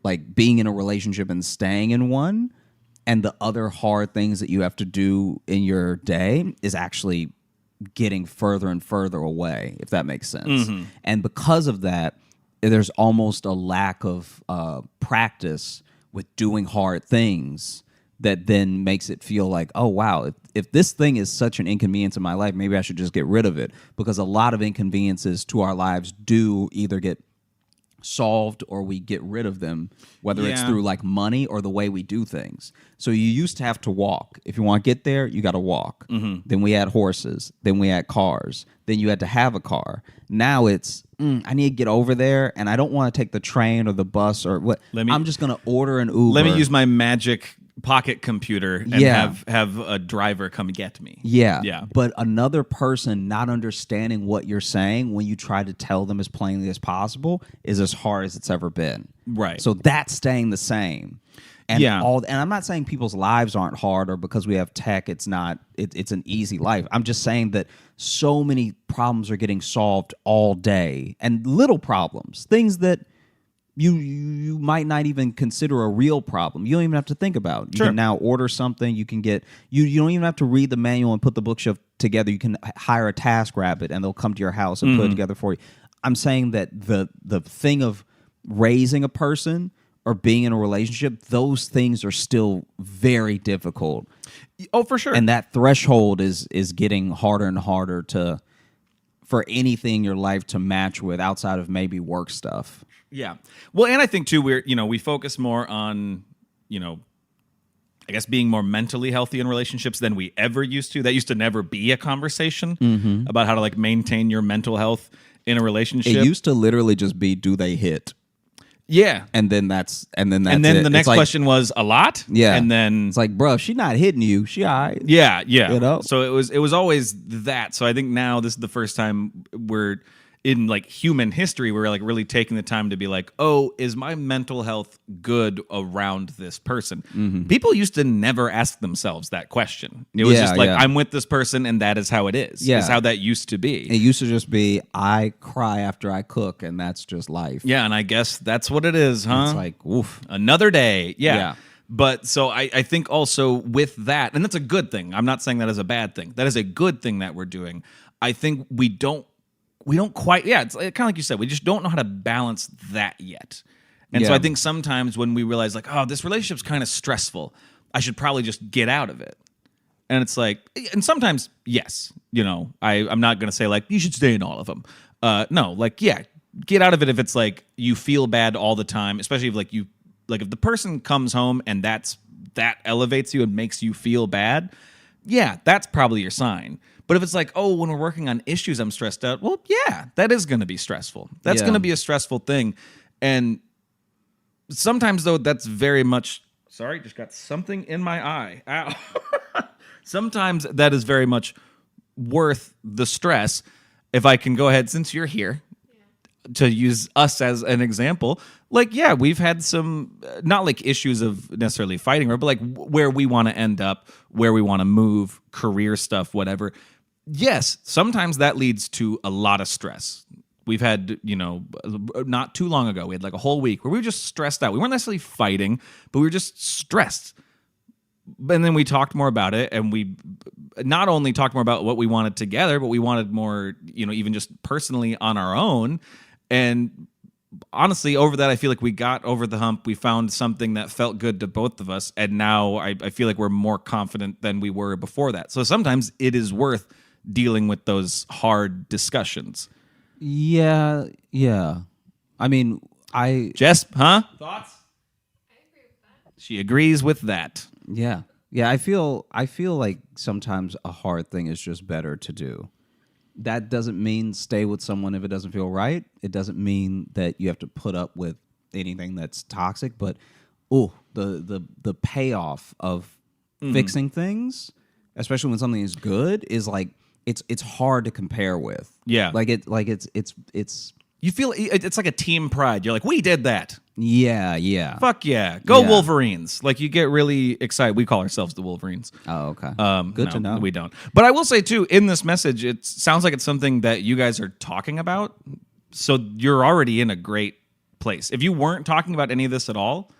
like being in a relationship and staying in one and the other hard things that you have to do in your day is actually getting further and further away, if that makes sense. Mm-hmm. And because of that, there's almost a lack of practice with doing hard things that then makes it feel like, oh, wow, if this thing is such an inconvenience in my life, maybe I should just get rid of it. Because a lot of inconveniences to our lives do either get solved or we get rid of them, whether it's through like money or the way we do things. So you used to have to walk. If you want to get there, you got to walk. Mm-hmm. Then we had horses. Then we had cars. Then you had to have a car. Now it's, I need to get over there, and I don't want to take the train or the bus or what. I'm just going to order an Uber. Let me use my magic pocket computer and have a driver come get me. Yeah. But another person not understanding what you're saying when you try to tell them as plainly as possible is as hard as it's ever been. Right. So that's staying the same. And and I'm not saying people's lives aren't hard or because we have tech it's not it's an easy life. I'm just saying that so many problems are getting solved all day, and little problems, things that you might not even consider a real problem. You don't even have to think about. You can now order something. You can get you don't even have to read the manual and put the bookshelf together. You can hire a TaskRabbit and they'll come to your house and put it together for you. I'm saying that the thing of raising a person or being in a relationship, those things are still very difficult. Oh, for sure. And that threshold is getting harder and harder for anything in your life to match with outside of maybe work stuff. Yeah. Well, and I think too, we focus more on, I guess being more mentally healthy in relationships than we ever used to. That used to never be a conversation about how to like maintain your mental health in a relationship. It used to literally just be, do they hit? Yeah. And then that's and then it. The next question was a lot. Yeah. And then it's like, bro, if she's not hitting you, she all right. Yeah. So it was always that. So I think now this is the first time we're in like human history, we're like really taking the time to be like, oh, is my mental health good around this person? Mm-hmm. People used to never ask themselves that question. It was just like, I'm with this person and that is how it is. Yeah. Is how that used to be. It used to just be, I cry after I cook and that's just life. Yeah, and I guess that's what it is, huh? It's like, oof. Another day. Yeah. But so I think also with that, and that's a good thing. I'm not saying that is a bad thing. That is a good thing that we're doing. I think we don't quite, it's kind of like you said, we just don't know how to balance that yet. And so I think sometimes when we realize like, oh, this relationship's kind of stressful, I should probably just get out of it. And it's like, and sometimes, yes, I'm not going to say like, you should stay in all of them. No, like, get out of it if it's like you feel bad all the time, especially if if the person comes home and that elevates you and makes you feel bad, that's probably your sign. But if it's like, oh, when we're working on issues, I'm stressed out. Well, that is going to be stressful. That's going to be a stressful thing. And sometimes, though, that's very much... Sorry, just got something in my eye. Ow. Sometimes that is very much worth the stress. If I can go ahead, since you're here, to use us as an example, like, we've had some, not like issues of necessarily fighting, but like where we want to end up, where we want to move, career stuff, whatever. Yes, sometimes that leads to a lot of stress. We've had, not too long ago, we had like a whole week where we were just stressed out. We weren't necessarily fighting, but we were just stressed. and then we talked more about it, and we not only talked more about what we wanted together, but we wanted more, even just personally on our own. And honestly, over that, I feel like we got over the hump. We found something that felt good to both of us, and now I feel like we're more confident than we were before that. So sometimes it is worth dealing with those hard discussions. Yeah. I mean, Jess, huh? Thoughts? I agree with that. She agrees with that. Yeah. I feel like sometimes a hard thing is just better to do. That doesn't mean stay with someone if it doesn't feel right. It doesn't mean that you have to put up with anything that's toxic. But the payoff of fixing things, especially when something is good, is like it's hard to compare with. Yeah, it's. You feel it's like a team pride. You're like, we did that. Yeah. Fuck yeah. Go Wolverines. Like, you get really excited. We call ourselves the Wolverines. Oh, okay. Good to know. We don't. But I will say, too, in this message, it sounds like it's something that you guys are talking about. So you're already in a great place. If you weren't talking about any of this at all,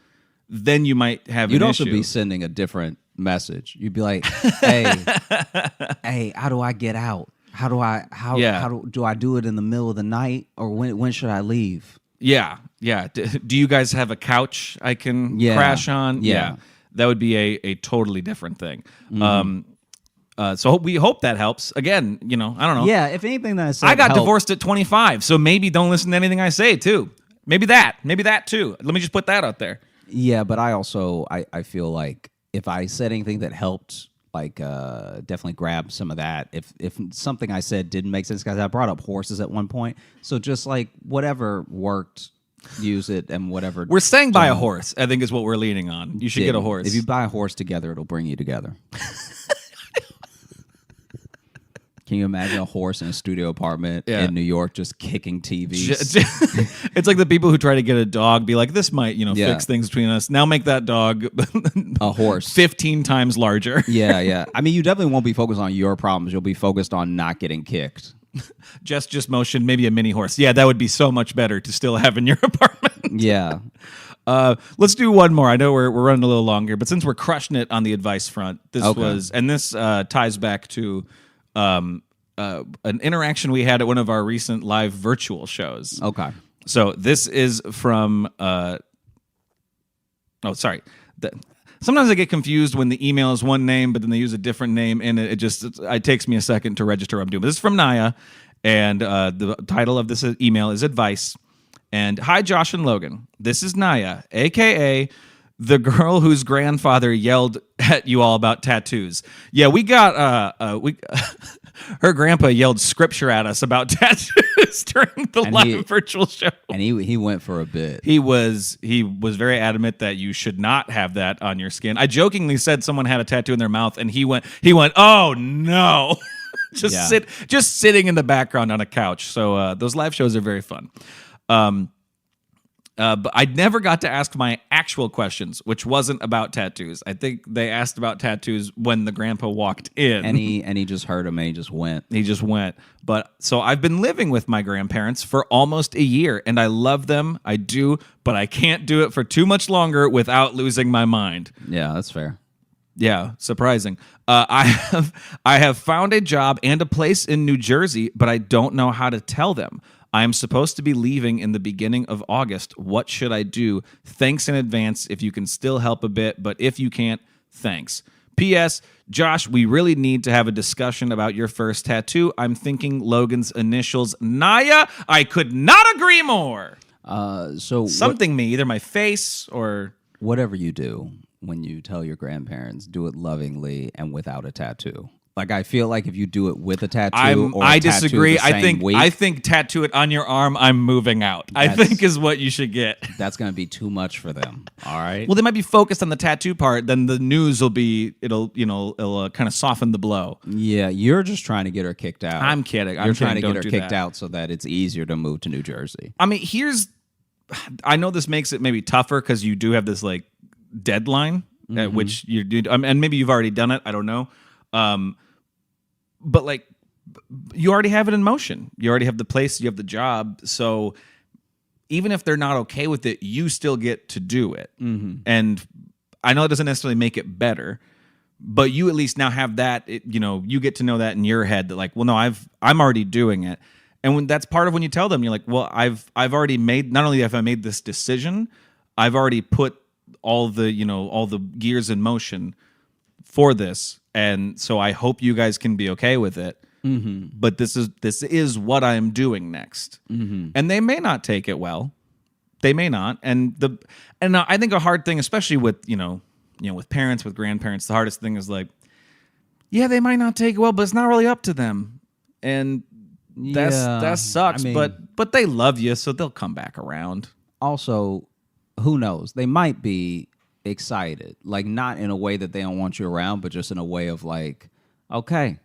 then you might have You'd an also issue. be sending a different message. You'd be like, hey, how do I get out? How do I do it in the middle of the night, or when should I leave? Yeah. Do you guys have a couch I can crash on? Yeah. That would be a totally different thing. So we hope that helps. Again, I don't know. Yeah, if anything that I said I got helped. divorced at 25, so maybe don't listen to anything I say too. Maybe that too. Let me just put that out there. Yeah, but I also I feel like if I said anything that helped, like definitely grab some of that. If something I said didn't make sense, guys, I brought up horses at one point. So just like whatever worked, use it, and whatever. We're saying buy a horse, I think, is what we're leaning on. You should get a horse. If you buy a horse together, it'll bring you together. Can you imagine a horse in a studio apartment in New York just kicking TVs? It's like the people who try to get a dog, be like, this might, fix things between us. Now make that dog a horse 15 times larger. Yeah. I mean, you definitely won't be focused on your problems. You'll be focused on not getting kicked. Just motion, maybe a mini horse. Yeah, that would be so much better to still have in your apartment. Yeah. Let's do one more. I know we're running a little long here, but since we're crushing it on the advice front, this ties back to an interaction we had at one of our recent live virtual shows. Okay. So this is from sometimes I get confused when the email is one name, but then they use a different name, and it takes me a second to register what I'm doing. But this is from Naya, and the title of this email is Advice. And hi, Josh and Logan. This is Naya, a.k.a. the girl whose grandfather yelled at you all about tattoos. Yeah, we got her grandpa yelled scripture at us about tattoos during the live virtual show. And he went for a bit. He was very adamant that you should not have that on your skin. I jokingly said someone had a tattoo in their mouth, and he went, oh no. just sitting in the background on a couch. So those live shows are very fun. But I never got to ask my actual questions, which wasn't about tattoos. I think they asked about tattoos when the grandpa walked in. And he just heard him and he just went. But so I've been living with my grandparents for almost a year, and I love them. I do, but I can't do it for too much longer without losing my mind. Yeah, that's fair. Yeah, surprising. I have found a job and a place in New Jersey, but I don't know how to tell them. I am supposed to be leaving in the beginning of August. What should I do? Thanks in advance if you can still help a bit, but if you can't, thanks. P.S. Josh, we really need to have a discussion about your first tattoo. I'm thinking Logan's initials, Naya. I could not agree more. Either my face or... Whatever you do when you tell your grandparents, do it lovingly and without a tattoo. Like, I feel like if you do it with a tattoo I disagree. I think tattoo it on your arm, I'm moving out. I think is what you should get. That's going to be too much for them. All right. Well, they might be focused on the tattoo part. Then the news it'll kind of soften the blow. Yeah, you're just trying to get her kicked out. I'm kidding. You're trying to get her kicked out so that it's easier to move to New Jersey. I mean, I know this makes it maybe tougher because you do have this like deadline at which you do, and maybe you've already done it. I don't know. But like, you already have it in motion. You already have the place. You have the job. So even if they're not okay with it, you still get to do it. Mm-hmm. And I know it doesn't necessarily make it better, but you at least now have that. You get to know that in your head that like, well, no, I'm already doing it, and when that's part of when you tell them, you're like, well, I've already made. Not only have I made this decision, I've already put all the gears in motion for this, and so I hope you guys can be okay with it. Mm-hmm. But this is what I'm doing next, and they may not take it well. They may not, and I think a hard thing, especially with with parents, with grandparents, the hardest thing is like, yeah, they might not take it well, but it's not really up to them, and that sucks. I mean, but they love you, so they'll come back around. Also, who knows? They might be excited, like not in a way that they don't want you around, but just in a way of like, okay,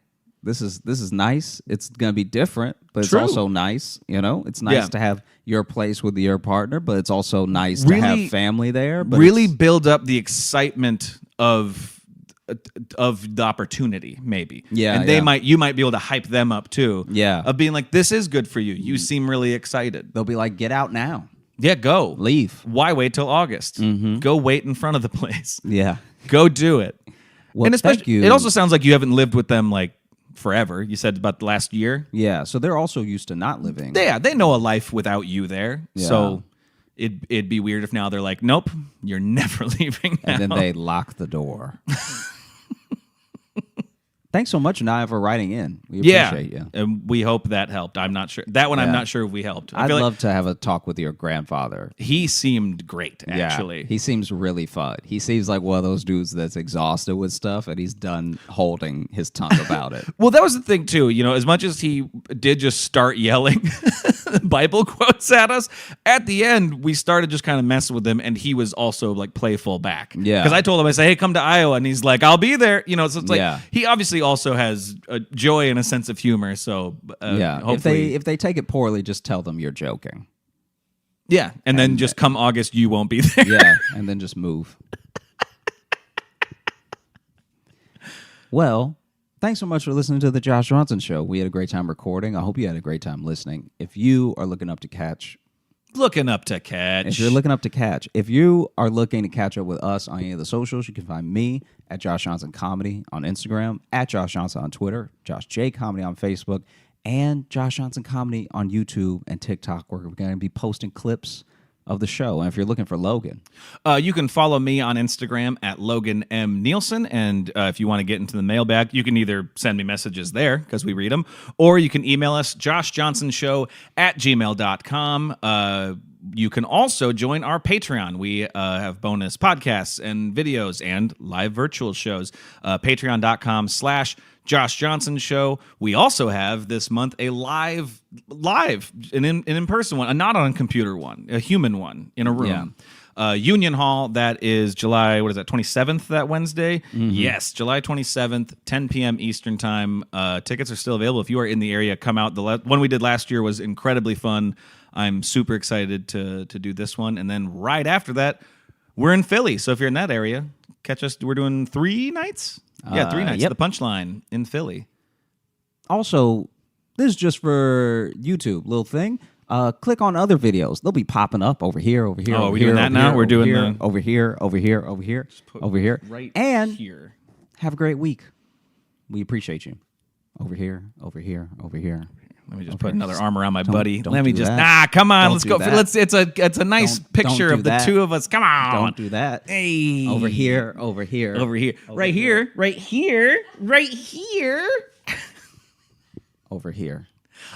this is nice. It's gonna be different, but it's also nice. It's nice to have your place with your partner, but it's also nice to have family there. But really build up the excitement of the opportunity, maybe. Yeah, and you might be able to hype them up too. Yeah, of being like, this is good for you. You seem really excited. They'll be like, get out now. Yeah, go. Leave. Why wait till August? Mm-hmm. Go wait in front of the place. Yeah. Go do it. Well, and especially, it also sounds like you haven't lived with them like forever. You said about the last year. Yeah, so they're also used to not living. Yeah, they know a life without you there. Yeah. So it'd be weird if now they're like, nope, you're never leaving now. And then they lock the door. Thanks so much, Naya, for writing in. We appreciate you. And we hope that helped. I'm not sure. That one, I'm not sure if we helped. I'd love to have a talk with your grandfather. He seemed great, actually. Yeah, he seems really fun. He seems like one of those dudes that's exhausted with stuff, and he's done holding his tongue about it. Well, that was the thing, too. As much as he did just start yelling Bible quotes at us, at the end, we started just kind of messing with him, and he was also, like, playful back. Yeah. Because I told him, I said, hey, come to Iowa, and he's like, I'll be there. So it's like, he obviously also has a joy and a sense of humor. So hopefully, if they take it poorly, just tell them you're joking. Yeah, and then just come August, you won't be there. Yeah, and then just move. Well, thanks so much for listening to the Josh Johnson Show. We had a great time recording. I hope you had a great time listening. If you are looking up to catch. If you're looking up to catch. If you are looking to catch up with us on any of the socials, you can find me at Josh Johnson Comedy on Instagram, at Josh Johnson on Twitter, Josh J Comedy on Facebook, and Josh Johnson Comedy on YouTube and TikTok, where we're going to be posting clips of the show. And if you're looking for Logan, you can follow me on Instagram at Logan M. Nielsen. And if you want to get into the mailbag, you can either send me messages there because we read them, or you can email us, joshjohnsonshow@gmail.com. You can also join our Patreon. We have bonus podcasts and videos and live virtual shows. Patreon.com/Josh Johnson Show. We also have this month a live, an in-person one, a not on a computer one, a human one in a room. Yeah. Union Hall, that is July, 27th, that Wednesday? Mm-hmm. Yes, July 27th, 10 p.m. Eastern Time. Tickets are still available. If you are in the area, come out. The one we did last year was incredibly fun. I'm super excited to do this one. And then right after that, we're in Philly. So if you're in that area, catch us. We're doing 3 nights? 3 nights. Yep. The Punchline in Philly. Also, this is just for YouTube, little thing. Click on other videos. They'll be popping up over here, over here. Oh, are we doing that now? We're doing the over here, over here, over here, over here. Right and here. Have a great week. We appreciate you. Over here, over here, over here. Let me just put another arm around my buddy. Don't Let me do just that. come on. Don't Let's do go. that. It's a nice picture of the two of us. Come on. Don't do that. Hey. Over here, over here. Over here. Right here. Right here. Right here. Over here.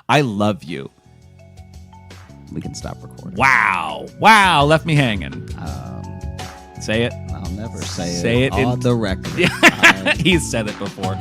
I love you. We can stop recording. Wow. Wow. Left me hanging. Say it. I'll never say it on the record. He's said it before.